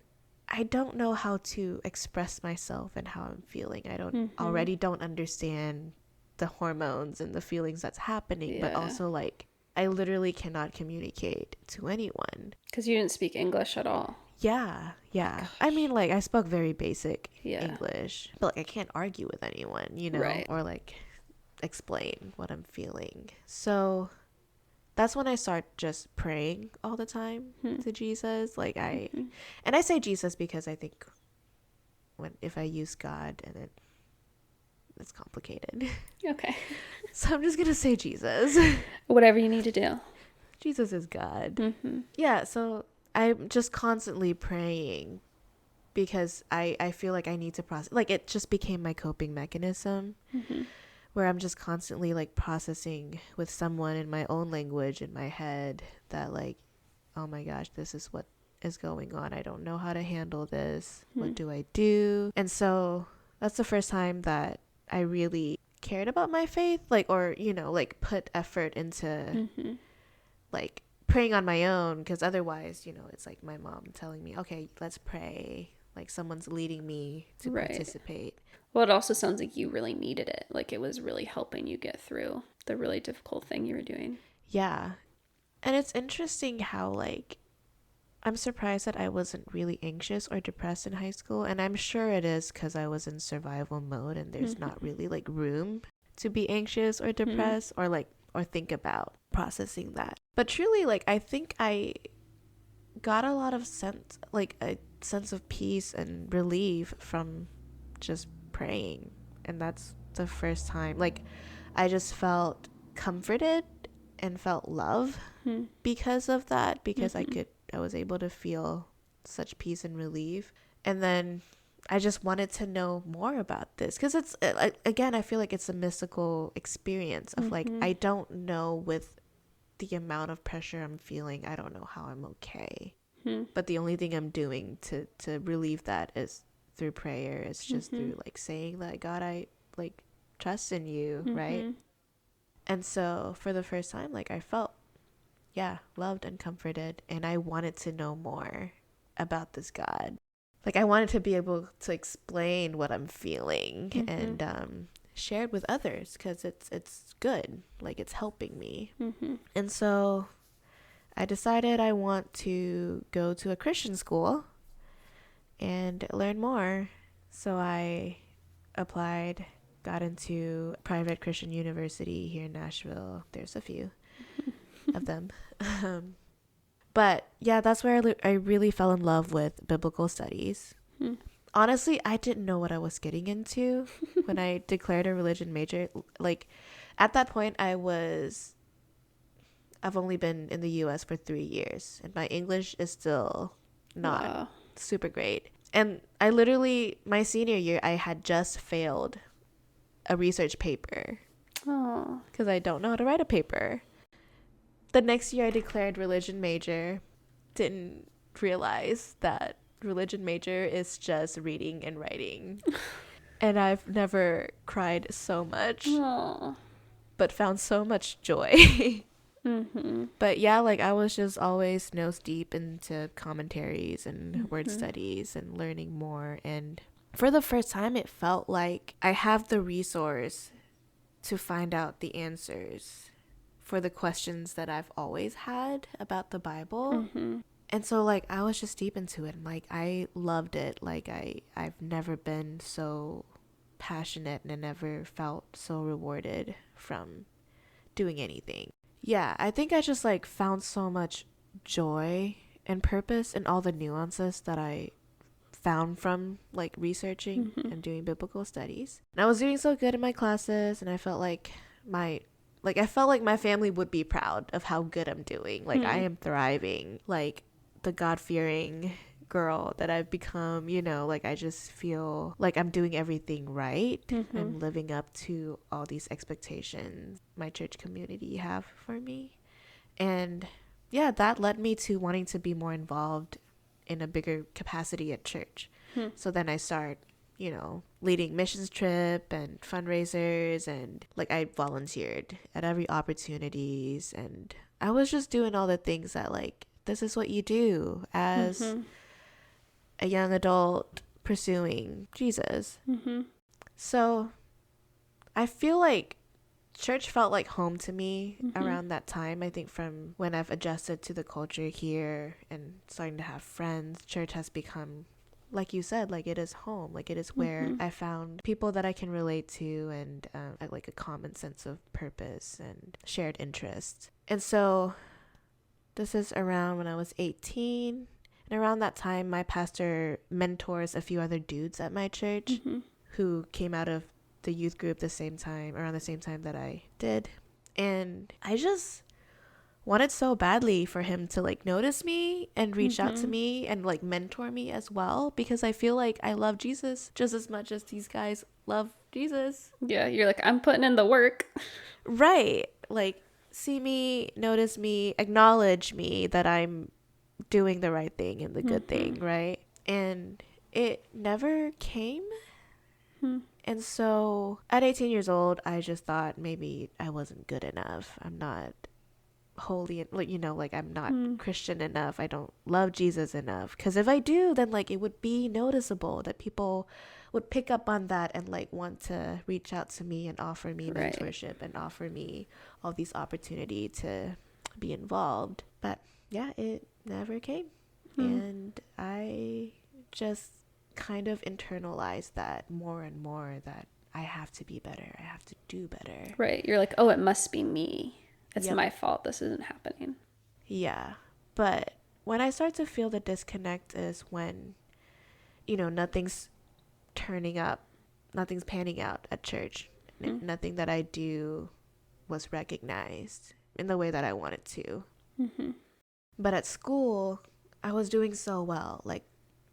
I don't know how to express myself and how I'm feeling. I don't understand the hormones and the feelings that's happening, but also like I literally cannot communicate to anyone because you didn't speak English at all. Yeah. I mean, like, I spoke very basic English, but like I can't argue with anyone, you know, or like explain what I'm feeling. So that's when I start just praying all the time to Jesus. Like and I say Jesus because I think if I use God, and it's complicated. Okay. So I'm just gonna say Jesus. Whatever you need to do. Jesus is God. Yeah. So I'm just constantly praying because I feel like I need to process. Like, it just became my coping mechanism, where I'm just constantly like processing with someone in my own language in my head that like, oh my gosh, this is what is going on. I don't know how to handle this. What do I do? And so that's the first time that I really cared about my faith, like, or, you know, like put effort into like praying on my own, because otherwise, you know, it's like my mom telling me, okay, let's pray, like someone's leading me to participate. Well, it also sounds like you really needed it, like it was really helping you get through the really difficult thing you were doing. Yeah. And it's interesting how, like, I'm surprised that I wasn't really anxious or depressed in high school, and I'm sure it is because I was in survival mode and there's not really like room to be anxious or depressed, or like or think about processing that. But truly, like, I think I got a lot of a sense of peace and relief from just praying. And that's the first time, like, I just felt comforted and felt love because of that, because I was able to feel such peace and relief. And then I just wanted to know more about this, because it's again, I feel like it's a mystical experience of like, I don't know, with the amount of pressure I'm feeling, I don't know how I'm okay. But the only thing I'm doing to relieve that is through prayer. It's just through like saying that, God, I like trust in you, right? And so for the first time, like, I felt loved and comforted, and I wanted to know more about this God. Like, I wanted to be able to explain what I'm feeling and share it with others, because it's good, like, it's helping me. And so I decided I want to go to a Christian school and learn more. So I applied, got into a private Christian university here in Nashville. There's a few of them. But yeah, that's where I really fell in love with biblical studies. Honestly, I didn't know what I was getting into when I declared a religion major. Like, at that point, I've only been in the US for 3 years, and my English is still not super great. And I literally, my senior year, I had just failed a research paper because I don't know how to write a paper. The next year I declared religion major. Didn't realize that religion major is just reading and writing. And I've never cried so much, but found so much joy. But yeah, like, I was just always nose deep into commentaries and word studies and learning more. And for the first time, it felt like I have the resource to find out the answers for the questions that I've always had about the Bible. And so, like, I was just deep into it, and like, I loved it. Like, I've never been so passionate, and I never felt so rewarded from doing anything. Yeah, I think I just like found so much joy and purpose in all the nuances that I found from like researching and doing biblical studies. And I was doing so good in my classes, and I felt like my family would be proud of how good I'm doing. Like, I am thriving, like the God-fearing girl that I've become, like, I just feel like I'm doing everything right. I'm living up to all these expectations my church community have for me. And yeah, that led me to wanting to be more involved in a bigger capacity at church. So then I start, leading missions trip and fundraisers, and like, I volunteered at every opportunities, and I was just doing all the things that, like, this is what you do as a young adult pursuing Jesus. So I feel like church felt like home to me around that time. I think from when I've adjusted to the culture here and starting to have friends, church has become, like you said, like, it is home. Like, it is where I found people that I can relate to, and like a common sense of purpose and shared interests. And so this is around when I was 18. And around that time, my pastor mentors a few other dudes at my church who came out of the youth group around the same time that I did. And I just wanted so badly for him to like notice me and reach out to me and like mentor me as well, because I feel like I love Jesus just as much as these guys love Jesus. Yeah, you're like, I'm putting in the work. Right. Like, see me, notice me, acknowledge me that I'm doing the right thing and the good thing, right? And it never came. And so at 18 years old, I just thought maybe I wasn't good enough. I'm not holy, like, I'm not Christian enough. I don't love Jesus enough. Because if I do, then like, it would be noticeable that people would pick up on that and like want to reach out to me and offer me mentorship and offer me all these opportunity to be involved. But yeah, it never came. And I just kind of internalized that more and more, that I have to be better. I have to do better. Right. You're like, oh, it must be me. It's my fault this isn't happening. Yeah. But when I start to feel the disconnect is when, nothing's turning up, nothing's panning out at church. Nothing that I do was recognized in the way that I wanted to. But at school, I was doing so well. Like,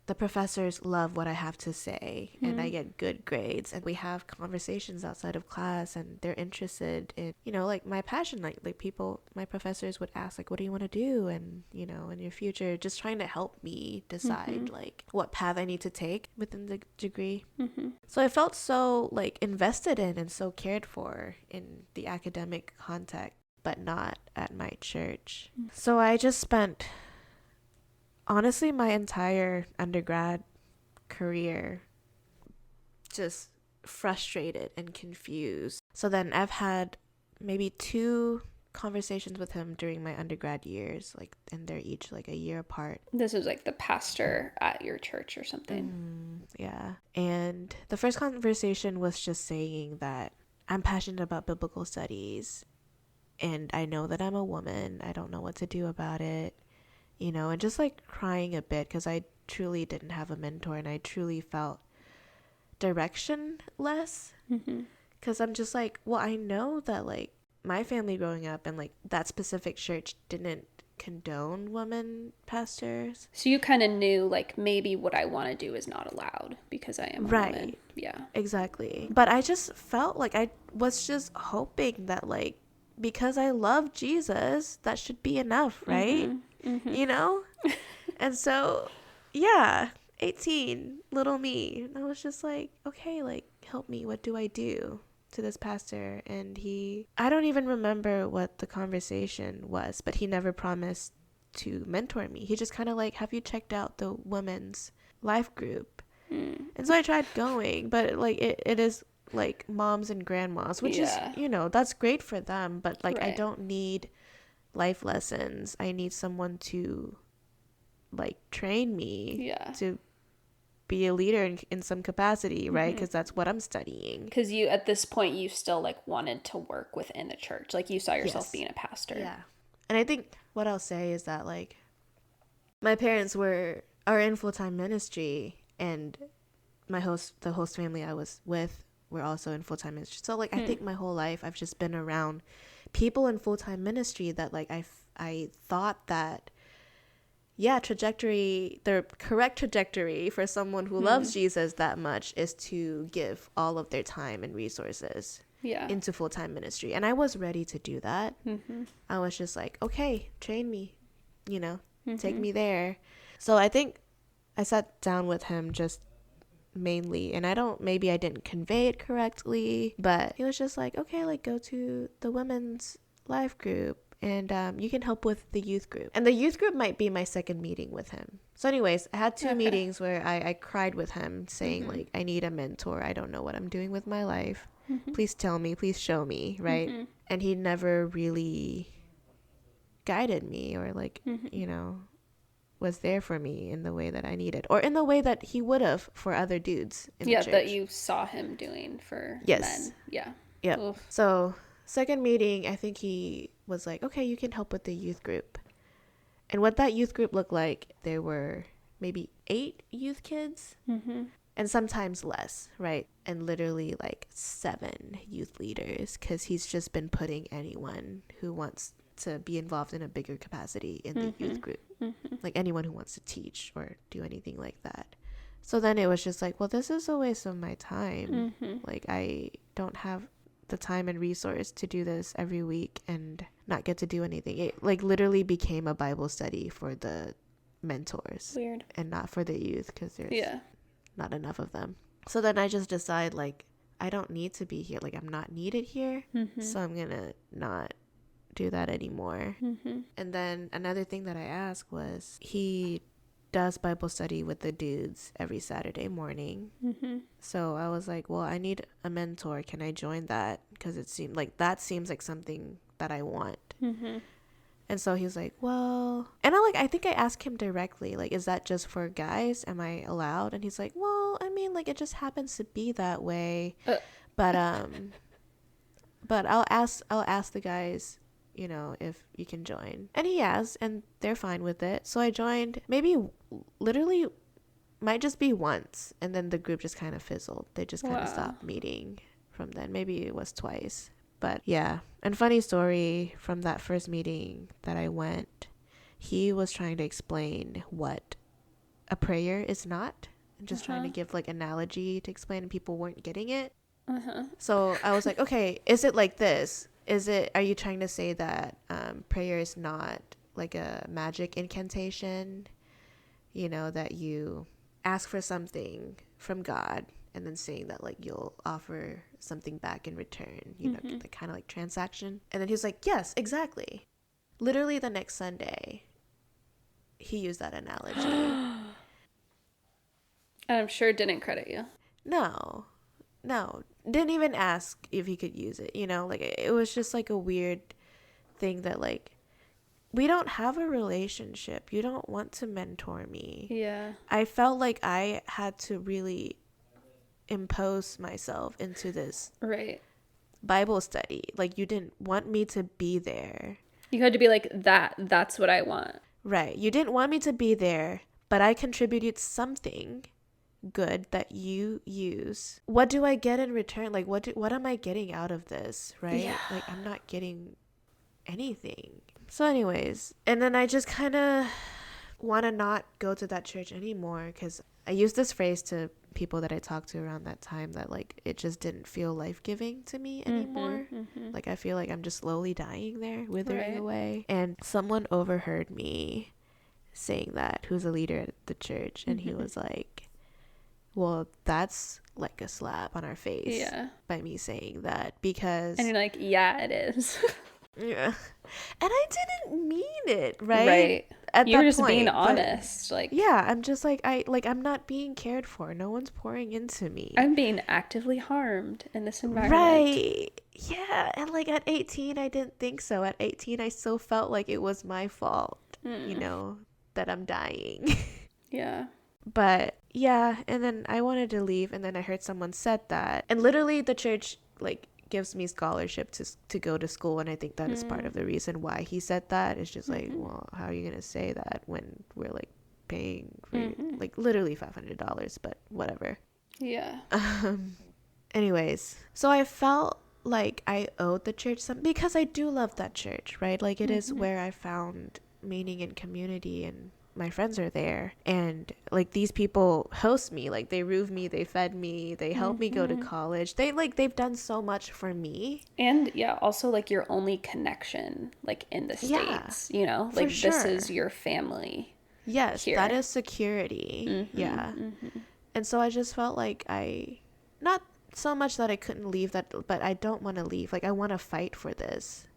the professors love what I have to say, and I get good grades, and we have conversations outside of class, and they're interested in, like, my passion. Like people, my professors would ask, like, what do you want to do? And, in your future, just trying to help me decide, like, what path I need to take within the degree. So I felt so, like, invested in and so cared for in the academic context, but not at my church. So I just spent, honestly, my entire undergrad career just frustrated and confused. So then I've had maybe 2 conversations with him during my undergrad years, like, and they're each like a year apart. This was like the pastor at your church or something. Yeah. And the first conversation was just saying that I'm passionate about biblical studies, and I know that I'm a woman. I don't know what to do about it. And just like crying a bit because I truly didn't have a mentor, and I truly felt directionless. Because I'm just like, well, I know that, like, my family growing up and, like, that specific church didn't condone women pastors. So you kind of knew, like, maybe what I want to do is not allowed because I am a woman. Yeah. Exactly. But I just felt like I was just hoping that, like, because I love Jesus, that should be enough, right? And so, yeah, 18, little me. And I was just like, okay, like, help me. What do I do to this pastor? And I don't even remember what the conversation was, but he never promised to mentor me. He just kind of like, have you checked out the women's life group? And so I tried going, but like, it is like moms and grandmas, which is, that's great for them. But like, I don't need life lessons. I need someone to, like, train me to be a leader in some capacity, right? Because that's what I'm studying. Because you, at this point, you still, like, wanted to work within the church. Like, you saw yourself being a pastor. Yeah. And I think what I'll say is that, like, my parents are in full-time ministry, and the host family I was with were also in full-time ministry. So, like, I think my whole life I've just been around people in full-time ministry that, like, I thought that, the correct trajectory for someone who loves Jesus that much is to give all of their time and resources into full-time ministry. And I was ready to do that. I was just like, okay, train me, take me there. So I think I sat down with him just mainly, and maybe I didn't convey it correctly, but he was just like, okay, like, go to the women's life group, and you can help with the youth group. And the youth group might be my second meeting with him. So anyways, I had 2 meetings where I cried with him saying, like, I need a mentor. I don't know what I'm doing with my life. Please tell me, please show me, right? And he never really guided me or, like, was there for me in the way that I needed, or in the way that he would have for other dudes in the church. That you saw him doing for men. Yeah. Oof. So second meeting, I think he was like, okay, you can help with the youth group. And what that youth group looked like, there were maybe 8 youth kids, and sometimes less, right? And literally like 7 youth leaders, because he's just been putting anyone who wants to be involved in a bigger capacity in the youth group, like anyone who wants to teach or do anything like that. So then it was just like, well, this is a waste of my time. Like, I don't have the time and resource to do this every week and not get to do anything. It, like, literally became a Bible study for the mentors. Weird. And not for the youth, because there's not enough of them. So then I just decide, like, I don't need to be here. Like, I'm not needed here. So I'm gonna not do that anymore. And then another thing that I asked was, he does Bible study with the dudes every Saturday morning. So I was like, well, I need a mentor. Can I join that? Because it seemed like that seems like something that I want. And so he's like, well, and I think I asked him directly, like, is that just for guys? Am I allowed? And he's like, well, I mean, like, it just happens to be that way. But I'll ask the guys, you know, if you can join. And he asked, and they're fine with it. So I joined, maybe literally might just be once, and then the group just kind of fizzled. They just kind of stopped meeting from then. Maybe it was twice. But yeah. And funny story, from that first meeting that I went, he was trying to explain what a prayer is not, and just trying to give like analogy to explain, and people weren't getting it. So I was like, okay, is it like this? Are you trying to say that prayer is not like a magic incantation, you know, that you ask for something from God and then saying that like you'll offer something back in return, you know, the kind of like transaction? And then he was like, yes, exactly. Literally the next Sunday, he used that analogy. And I'm sure didn't credit you. No, didn't even ask if he could use it, you know, like it was just like a weird thing that like, we don't have a relationship, you don't want to mentor me. Yeah, I felt like I had to really impose myself into this Bible study. Like, you didn't want me to be there. You had to be like, that's what I want. Right, you didn't want me to be there, but I contributed something good that you use. What do I get in return? Like, what am I getting out of this, right? Yeah. Like, I'm not getting anything. So anyways, and then I just kind of want to not go to that church anymore, because I used this phrase to people that I talked to around that time, that like it just didn't feel life-giving to me anymore. Like, I feel like I'm just slowly dying there, withering away. And someone overheard me saying that, who's a leader at the church, and he was like, well, that's like a slap on our face by me saying that, because... And you're like, yeah, it is. Yeah. And I didn't mean it, right? At you were just point, being honest. Like, yeah, I'm just like, I'm not being cared for. No one's pouring into me. I'm being actively harmed in this environment. Right. Yeah. And like at 18, I didn't think so. At 18, I still felt like it was my fault, you know, that I'm dying. Yeah. But yeah, and then I wanted to leave, and then I heard someone said that. And literally the church like gives me scholarship to go to school, and I think that is part of the reason why he said that. It's just like, well, how are you gonna say that when we're like paying for like literally $500, but whatever. Yeah. Anyways, so I felt like I owed the church something, because I do love that church, right? Like, it is where I found meaning and community, and my friends are there, and like these people host me, like they roof me, they fed me, they helped me go to college, they've done so much for me. And yeah, also like your only connection like in the States, you know, like this is your family. Yes, here. that is security. And so I just felt like not so much that I couldn't leave, that, but I don't want to leave. Like, I want to fight for this,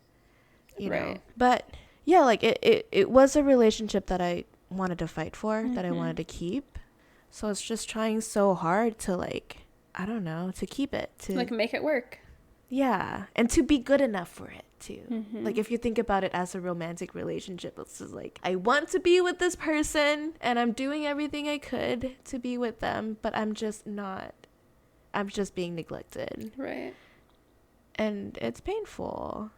you know. But yeah, like it was a relationship that I wanted to fight for, that I wanted to keep. So it's just trying so hard to like, I don't know, to keep it, to like make it work. Yeah, and to be good enough for it too. Like, if you think about it as a romantic relationship, it's just like, I want to be with this person and I'm doing everything I could to be with them, but I'm just being neglected. Right. And it's painful.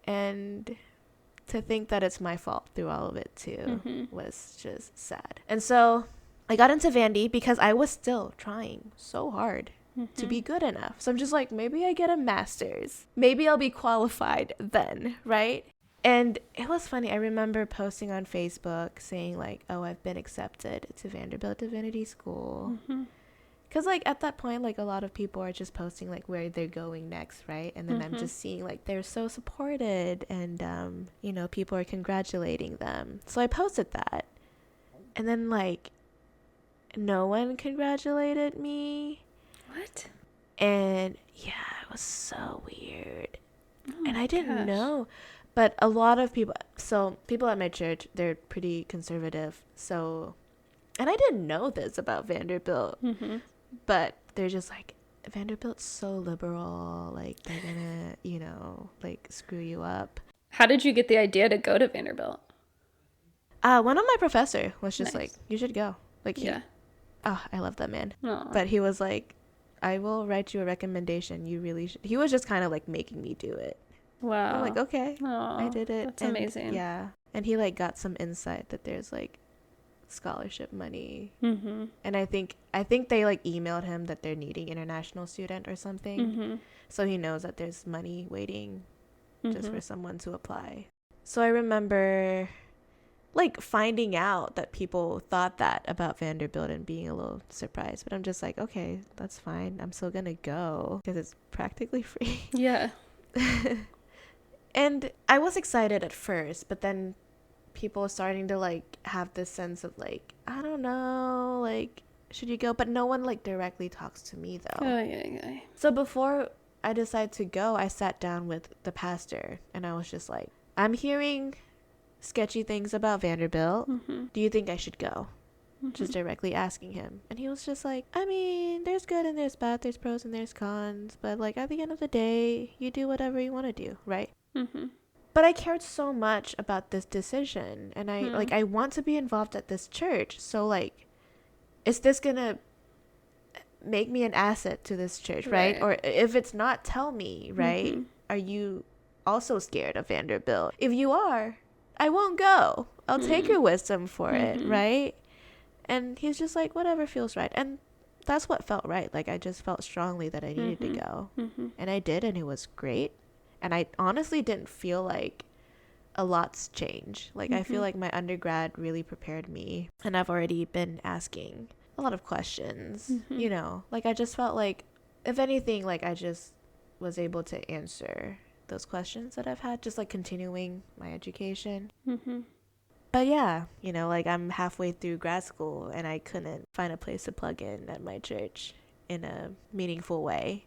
And to think that it's my fault through all of it too was just sad. And so I got into Vandy because I was still trying so hard to be good enough. So I'm just like, maybe I get a master's. Maybe I'll be qualified then, right? And it was funny. I remember posting on Facebook saying like, oh, I've been accepted to Vanderbilt Divinity School. Because, like, at that point, like, a lot of people are just posting, like, where they're going next, right? And then I'm just seeing, like, they're so supported, and, you know, people are congratulating them. So I posted that. And then, like, no one congratulated me. What? And, yeah, it was so weird. And I didn't know. But a lot of people, so people at my church, they're pretty conservative. So, and I didn't know this about Vanderbilt. But they're just like, Vanderbilt's so liberal, like they're gonna, you know, like screw you up. How did you get the idea to go to Vanderbilt? One of my professor was just like, you should go. Like, I love that man. Aww. But he was like, I will write you a recommendation. You really should. He was just kind of like making me do it. Wow. I'm like, okay, Aww, I did it. That's and amazing. Yeah. And he like got some insight that there's like scholarship money. And I think they like emailed him that they're needing international student or something. So he knows that there's money waiting just for someone to apply. So I remember like finding out that people thought that about Vanderbilt and being a little surprised, but I'm just like, okay, that's fine. I'm still gonna go because it's practically free. Yeah. And I was excited at first, but then people starting to like have this sense of like, I don't know, like, should you go? But no one like directly talks to me though. Yeah. So before I decided to go, I sat down with the pastor and I was just like, I'm hearing sketchy things about Vanderbilt. Do you think I should go? Just directly asking him. And he was just like, I mean, there's good and there's bad, there's pros and there's cons, but like at the end of the day, you do whatever you want to do, right? But I cared so much about this decision, and I want to be involved at this church. So like, is this gonna make me an asset to this church, right? Or if it's not, tell me, right? Are you also scared of Vanderbilt? If you are, I won't go. I'll take your wisdom for it, right? And he's just like, whatever feels right. And that's what felt right. Like, I just felt strongly that I needed to go. And I did, and it was great. And I honestly didn't feel like a lot's changed. Like, I feel like my undergrad really prepared me. And I've already been asking a lot of questions, you know. Like, I just felt like, if anything, like, I just was able to answer those questions that I've had, just like continuing my education. But yeah, you know, like I'm halfway through grad school and I couldn't find a place to plug in at my church in a meaningful way.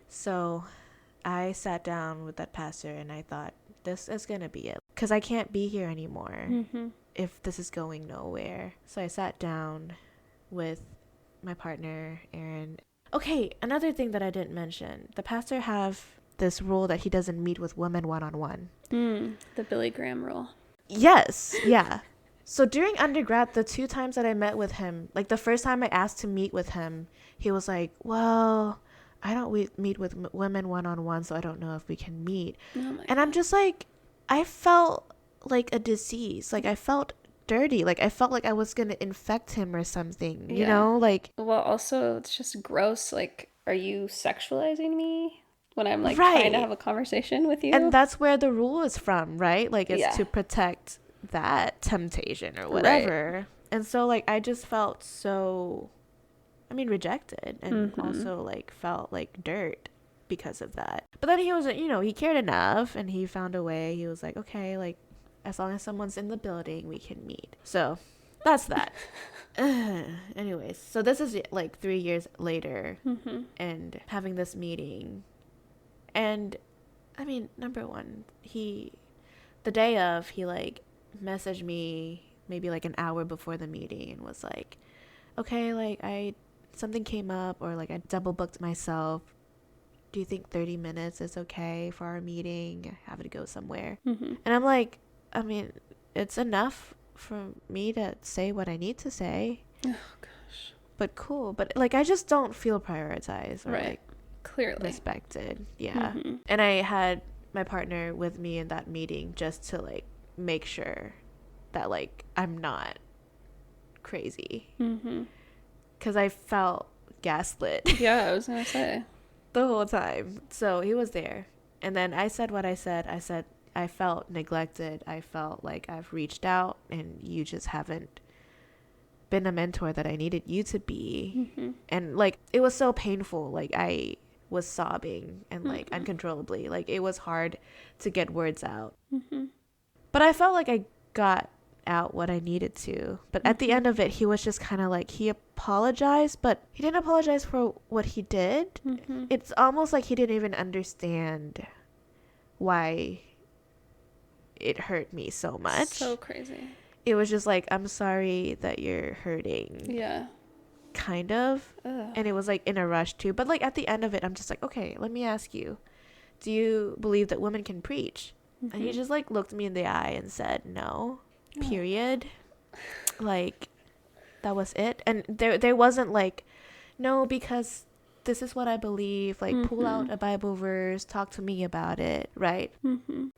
So I sat down with that pastor and I thought, this is going to be it. Because I can't be here anymore if this is going nowhere. So I sat down with my partner, Aaron. Okay, another thing that I didn't mention. The pastor have this rule that he doesn't meet with women one-on-one. The Billy Graham rule. Yes, yeah. So during undergrad, the 2 times that I met with him, like the first time I asked to meet with him, he was like, well, I don't meet with women one-on-one, so I don't know if we can meet. And I'm just like, I felt like a disease. Like I felt dirty. Like I felt like I was going to infect him or something, you know? Like, well, also it's just gross. Like, are you sexualizing me when I'm like trying to have a conversation with you? And that's where the rule is from, right? Like it's to protect that temptation or whatever. And so like I just felt so, I mean, rejected, and also like felt like dirt because of that. But then he was, you know, he cared enough and he found a way. He was like, okay, like as long as someone's in the building, we can meet. So that's that. Anyways, so this is like 3 years later and having this meeting. And I mean, number one, the day of, he like messaged me maybe like an hour before the meeting and was like, okay, like something came up, or like I double booked myself. Do you think 30 minutes is okay for our meeting? I have to go somewhere. And I'm like, I mean, it's enough for me to say what I need to say. Oh gosh. But cool. But like, I just don't feel prioritized or like clearly respected. Yeah. And I had my partner with me in that meeting just to like make sure that like I'm not crazy. Because I felt gaslit. Yeah, I was gonna say. The whole time. So he was there. And then I said what I said. I said I felt neglected. I felt like I've reached out and you just haven't been a mentor that I needed you to be. And like it was so painful. Like I was sobbing and like uncontrollably. Like it was hard to get words out. But I felt like I got out what I needed to. But at the end of it, he was just kind of like, he apologized, but he didn't apologize for what he did. It's almost like he didn't even understand why it hurt me so much. So crazy. It was just like, I'm sorry that you're hurting. Yeah. Kind of. Ugh. And it was like in a rush too. But like at the end of it, I'm just like, okay, let me ask you, do you believe that women can preach? And he just like looked me in the eye and said, no, period. Like that was it. And there wasn't like, no, because this is what I believe, like pull out a Bible verse, talk to me about it, right?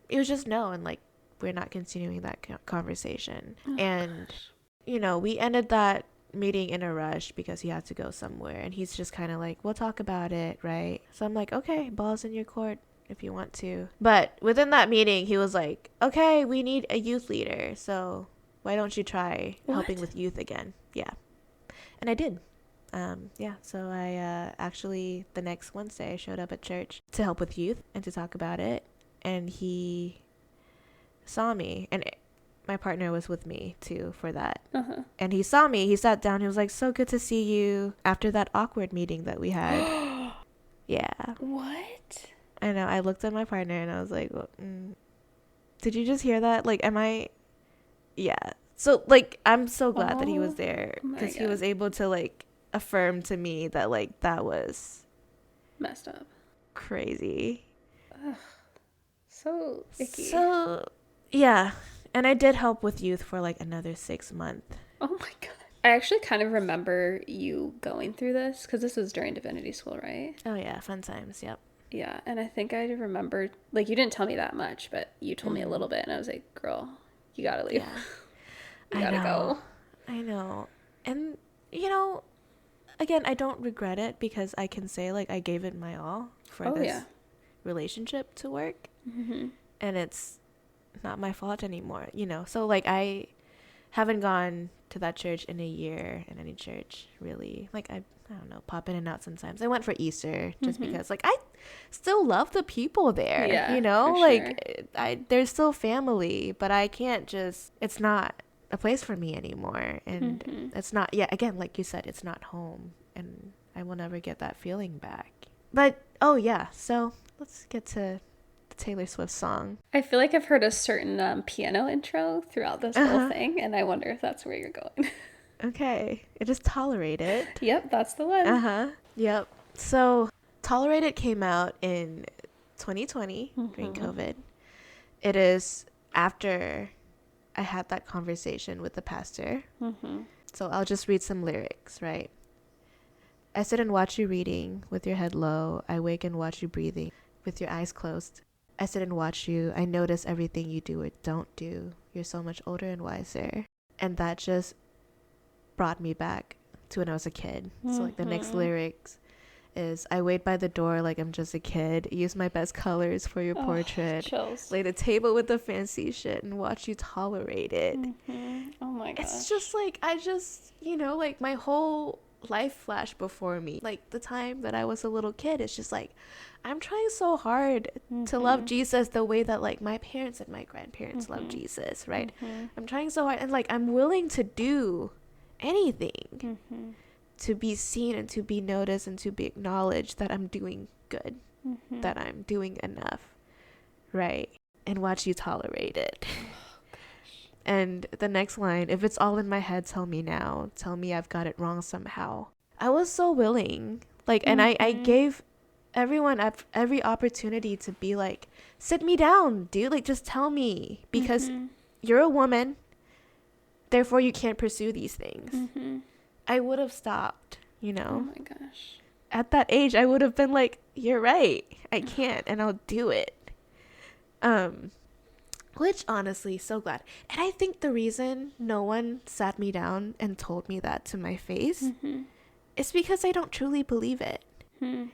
It was just no, and like we're not continuing that conversation. And you know, we ended that meeting in a rush because he had to go somewhere, and he's just kind of like, we'll talk about it, right? So I'm like, okay, balls in your court if you want to. But within that meeting, he was like, okay, we need a youth leader, so why don't you try helping with youth again? Yeah. And I did. Yeah, so I actually the next Wednesday I showed up at church to help with youth and to talk about it, and he saw me, and my partner was with me too for that. And he saw me, he sat down, he was like, so good to see you, after that awkward meeting that we had. Yeah. What? I know. I looked at my partner and I was like, well, did you just hear that? Like, am I? Yeah. So like, I'm so glad that he was there, because he was able to like affirm to me that like that was messed up, crazy. Ugh. So icky. So yeah, and I did help with youth for like another 6 months. Oh my god. I actually kind of remember you going through this because this was during divinity school, right? Oh yeah, fun times. Yep. Yeah, and I think I remember, like, you didn't tell me that much, but you told me a little bit, and I was like, girl, you gotta leave. Yeah. You gotta go. I know. And you know, again, I don't regret it, because I can say like I gave it my all for this relationship to work. And it's not my fault anymore, you know. So like I haven't gone to that church in a year, in any church really. Like I don't know, pop in and out sometimes. I went for Easter just because like I still love the people there, you know, like they're still family, but I can't just, it's not a place for me anymore. And it's not, again, like you said, it's not home, and I will never get that feeling back. But oh yeah, so let's get to the Taylor Swift song. I feel like I've heard a certain piano intro throughout this whole thing, and I wonder if that's where you're going. Okay, just Tolerate It. Yep, that's the one. Yep. So Tolerate It came out in 2020 during COVID. It is after I had that conversation with the pastor. So I'll just read some lyrics, right? I sit and watch you reading with your head low. I wake and watch you breathing with your eyes closed. I sit and watch you. I notice everything you do or don't do. You're so much older and wiser. And that just brought me back to when I was a kid. So like the next lyrics is, I wait by the door like I'm just a kid. Use my best colors for your portrait. Chills. Lay the table with the fancy shit and watch you tolerate it. Oh my gosh. It's just like, I just, you know, like my whole life flashed before me. Like the time that I was a little kid, it's just like, I'm trying so hard to love Jesus the way that like my parents and my grandparents love Jesus, right? I'm trying so hard, and like I'm willing to do anything to be seen and to be noticed and to be acknowledged that I'm doing good, that I'm doing enough, right? And watch you tolerate it. And the next line, if it's all in my head, tell me now. Tell me I've got it wrong somehow. I was so willing, like, and I gave everyone every opportunity to be like, sit me down, dude, like just tell me, because you're a woman, therefore you can't pursue these things. I would have stopped, you know. Oh my gosh. At that age, I would have been like, you're right, I can't, and I'll do it. Which honestly, so glad. And I think the reason no one sat me down and told me that to my face is because I don't truly believe it.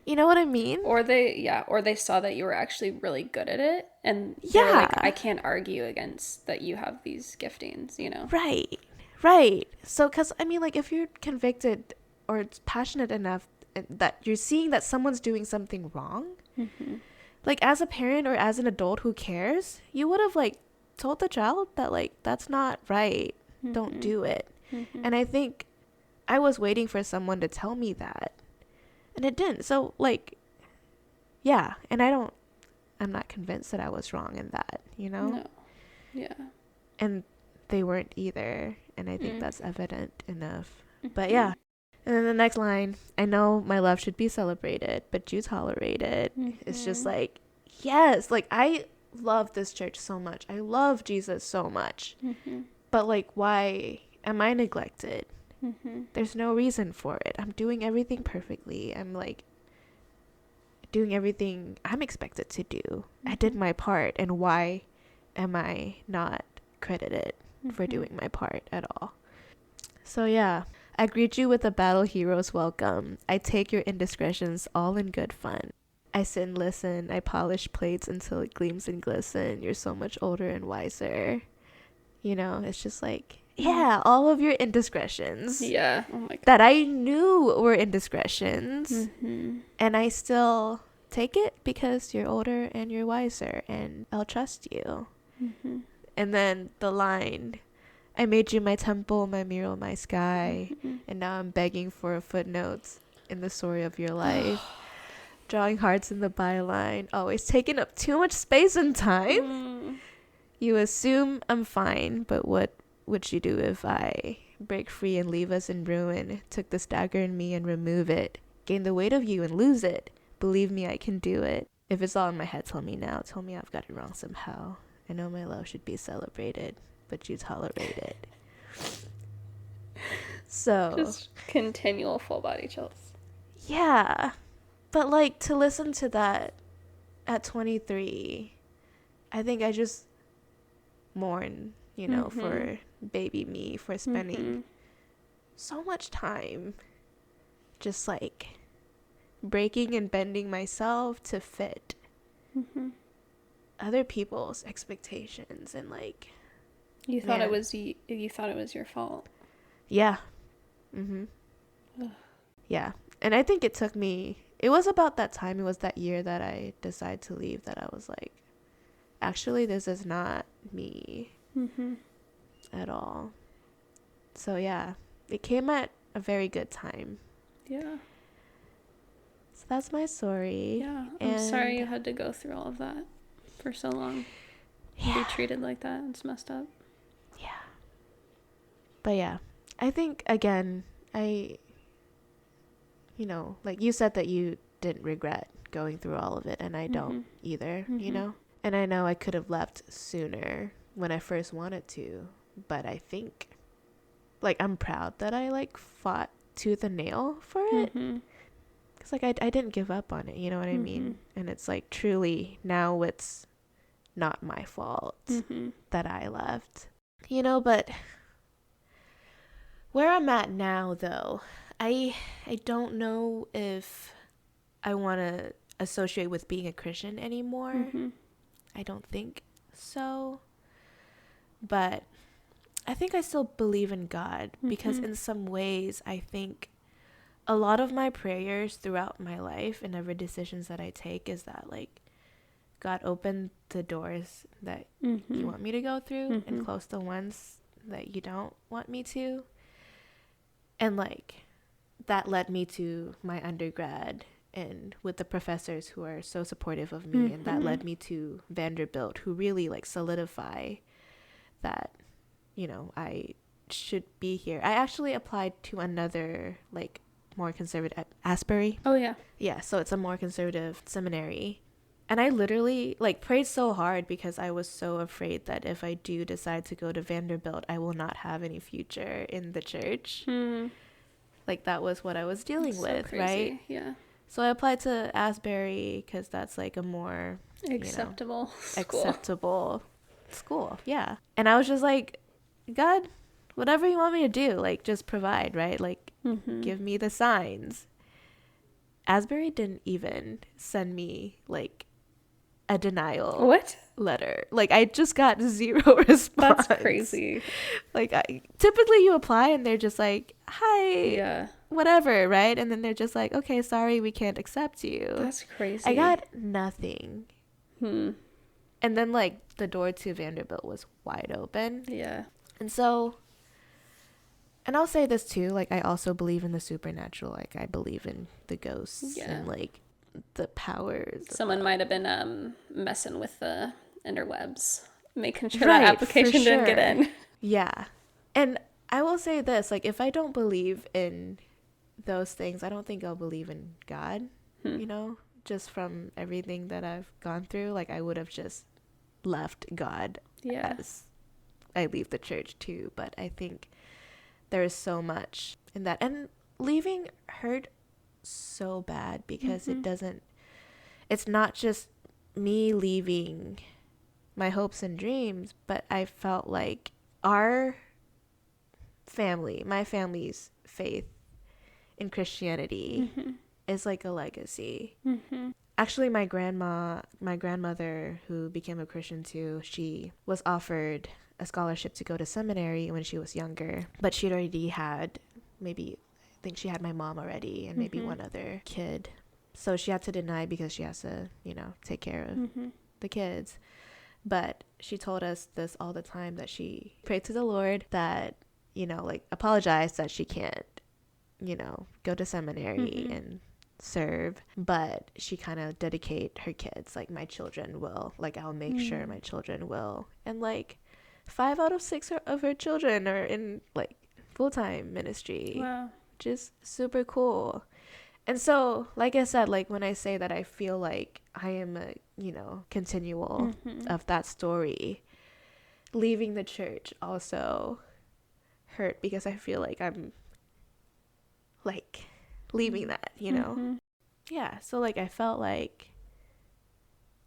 You know what I mean? Or they saw that you were actually really good at it, and they're like, I can't argue against that you have these giftings, you know? Right. So, because, I mean, like, if you're convicted or passionate enough that you're seeing that someone's doing something wrong, like, as a parent or as an adult who cares, you would have, like, told the child that, like, that's not right. Don't do it. And I think I was waiting for someone to tell me that. And it didn't. So, like, yeah. And I'm not convinced that I was wrong in that, you know? No. Yeah. And they weren't either. And I think that's evident enough. But yeah. And then the next line, I know my love should be celebrated, but you tolerate it. It's just like, yes. Like, I love this church so much. I love Jesus so much. But, like, why am I neglected? There's no reason for it. I'm doing everything perfectly. I'm like doing everything I'm expected to do. I did my part, and why am I not credited for doing my part at all? So yeah, I greet you with a battle hero's welcome. I take your indiscretions all in good fun. I sit and listen. I polish plates until it gleams and glisten. You're so much older and wiser. You know, it's just like, yeah, all of your indiscretions. Yeah. Oh my God. That I knew were indiscretions. And I still take it because you're older and you're wiser, and I'll trust you. And then the line, I made you my temple, my mirror, my sky, and now I'm begging for footnotes in the story of your life. Drawing hearts in the byline, always taking up too much space and time. You assume I'm fine, but what would you do if I break free and leave us in ruin? Took this dagger in me and remove it. Gain the weight of you and lose it. Believe me, I can do it. If it's all in my head, tell me now. Tell me I've got it wrong somehow. I know my love should be celebrated, but you tolerate it. So just continual full body chills. Yeah. But like, to listen to that at 23, I think I just mourn, you know, for baby me, for spending so much time just like breaking and bending myself to fit other people's expectations, and like, you thought it was your fault. Yeah. Yeah. And I think it was about that time, it was that year that I decided to leave, that I was like, actually, this is not me at all. So yeah, it came at a very good time. Yeah. So that's my story. Yeah. I'm sorry you had to go through all of that for so long. Yeah. Be treated like that. It's messed up. Yeah. But yeah, I think, again, you know, like you said that you didn't regret going through all of it, and I don't either, you know? And I know I could have left sooner when I first wanted to, but I think, like, I'm proud that I, like, fought tooth and nail for it. Because, like, I didn't give up on it, you know what I mean? And it's, like, truly, now it's not my fault that I left. You know, but where I'm at now, though, I don't know if I want to associate with being a Christian anymore. I don't think so. But I think I still believe in God, because in some ways I think a lot of my prayers throughout my life and every decisions that I take is that, like, God, open the doors that you want me to go through and close the ones that you don't want me to. And, like, that led me to my undergrad, and with the professors who are so supportive of me, and that led me to Vanderbilt, who really, like, solidify that, you know, I should be here. I actually applied to another, like, more conservative, Asbury. Oh, yeah. Yeah, so it's a more conservative seminary. And I literally, like, prayed so hard because I was so afraid that if I do decide to go to Vanderbilt, I will not have any future in the church. Like, that was what I was dealing with, right? Yeah. So I applied to Asbury because that's, like, a more acceptable school. Yeah. And I was just like, God, whatever you want me to do, like, just provide, right? Like, give me the signs. Asbury didn't even send me, like, a denial letter. Like, I just got 0 response. That's crazy. Like, typically you apply and they're just like, hi, whatever, right? And then they're just like, okay, sorry, we can't accept you. That's crazy. I got nothing. And then, like, the door to Vanderbilt was wide open. Yeah. And so, and I'll say this too, like, I also believe in the supernatural. Like, I believe in the ghosts and, like, the powers. Someone might have been messing with the interwebs, making sure that application didn't get in. Yeah. And I will say this, like, if I don't believe in those things, I don't think I'll believe in God, you know, just from everything that I've gone through. Like, I would have just left God as I leave the church too. But I think there is so much in that. And leaving hurt so bad because it doesn't it's not just me leaving my hopes and dreams, but I felt like our family, my family's faith in Christianity is like a legacy. Actually, my grandmother, who became a Christian too, she was offered a scholarship to go to seminary when she was younger, but she'd already had maybe, I think she had my mom already and maybe one other kid. So she had to deny because she has to, take care of the kids. But she told us this all the time, that she prayed to the Lord that, apologized that she can't, go to seminary and serve, but she kind of dedicate her kids, like, my children will, like, I'll make sure my children will. And like 5 out of 6 of her children are in like full-time ministry. Wow. Which is super cool. And so, like I said, like when I say that I feel like I am a, continual of that story, leaving the church also hurt because I feel like I'm like leaving that, Yeah, so like I felt like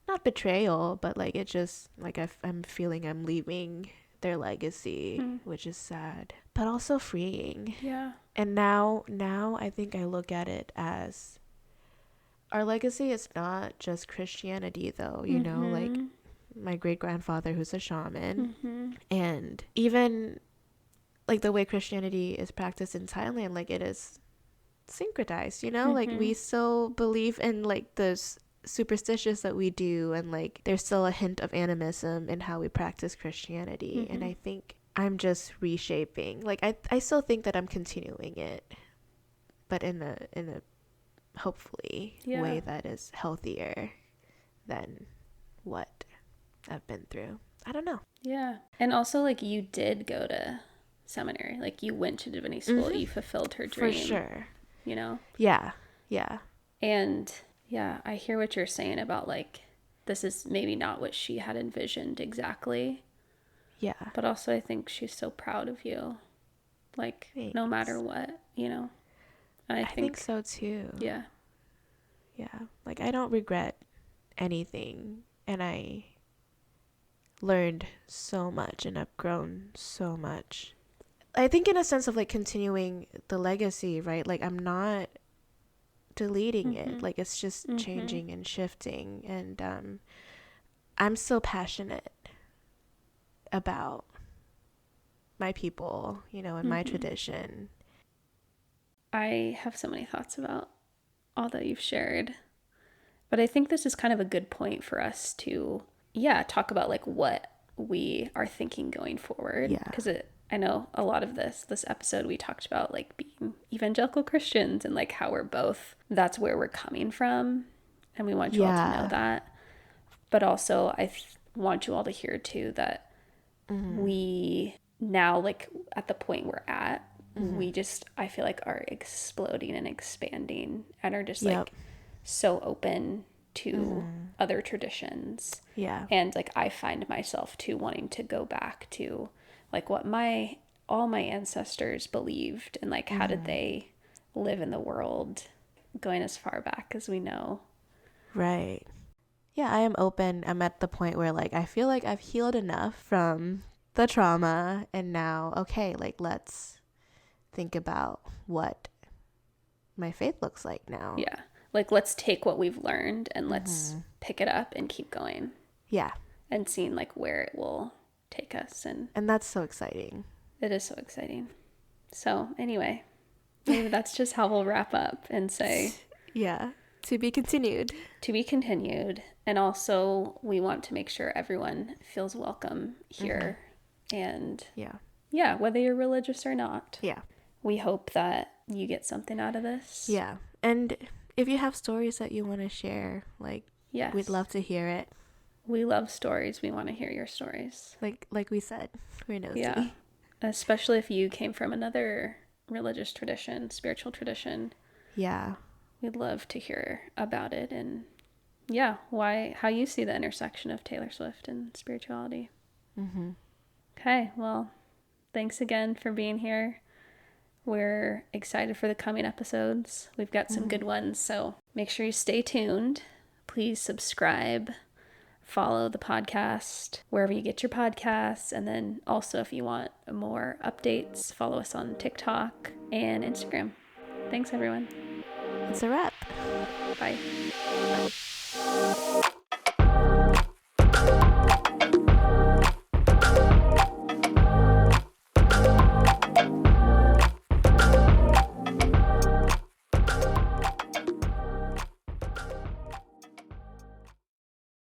not betrayal, but like it just like I'm feeling I'm leaving their legacy, which is sad, but also freeing. Yeah. And now I think I look at it as our legacy is not just Christianity though, like my great grandfather who's a shaman, and even like the way Christianity is practiced in Thailand, like it is syncretized, like we still believe in like those superstitious that we do, and like there's still a hint of animism in how we practice Christianity. And I think I'm just reshaping, like I still think that I'm continuing it, but in a hopefully way that is healthier than what I've been through. I don't know. Yeah. And also, like, you did go to seminary, like you went to divinity school, you fulfilled her dream. For sure. Yeah. And yeah, I hear what you're saying about like this is maybe not what she had envisioned exactly. Yeah. But also I think she's so proud of you. Like, Thanks. No matter what, And I think so too. Yeah. Yeah. Like I don't regret anything, and I learned so much and I've grown so much. I think in a sense of like continuing the legacy, right? Like I'm not deleting it. Like it's just changing and shifting, and I'm still passionate about my people, and my tradition. I have so many thoughts about all that you've shared, but I think this is kind of a good point for us to talk about like what we are thinking going forward, because I know a lot of this episode we talked about like being evangelical Christians and like how we're both, that's where we're coming from, and we want you all to know that. But also I want you all to hear too that we now, like at the point we're at, we just, I feel like are exploding and expanding and are just like so open to other traditions. Yeah. And like I find myself too wanting to go back to like what all my ancestors believed, and like how did they live in the world, going as far back as we know. Right. Yeah, I am open. I'm at the point where like I feel like I've healed enough from the trauma, and now okay, like let's think about what my faith looks like now. Yeah. Like let's take what we've learned and let's pick it up and keep going. Yeah. And seeing like where it will take us, and that's so exciting. It is so exciting. So anyway, maybe that's just how we'll wrap up and say to be continued. And also we want to make sure everyone feels welcome here. And whether you're religious or not, we hope that you get something out of this. And if you have stories that you want to share, like we'd love to hear it. We love stories. We want to hear your stories. Like we said, we're nosy. Yeah. Especially if you came from another religious tradition, spiritual tradition. Yeah. We'd love to hear about it, and how you see the intersection of Taylor Swift and spirituality. Okay, well, thanks again for being here. We're excited for the coming episodes. We've got some good ones, so make sure you stay tuned. please subscribe, follow the podcast wherever you get your podcasts. And then also, if you want more updates, follow us on TikTok and Instagram. Thanks, everyone. It's a wrap. Bye. Bye.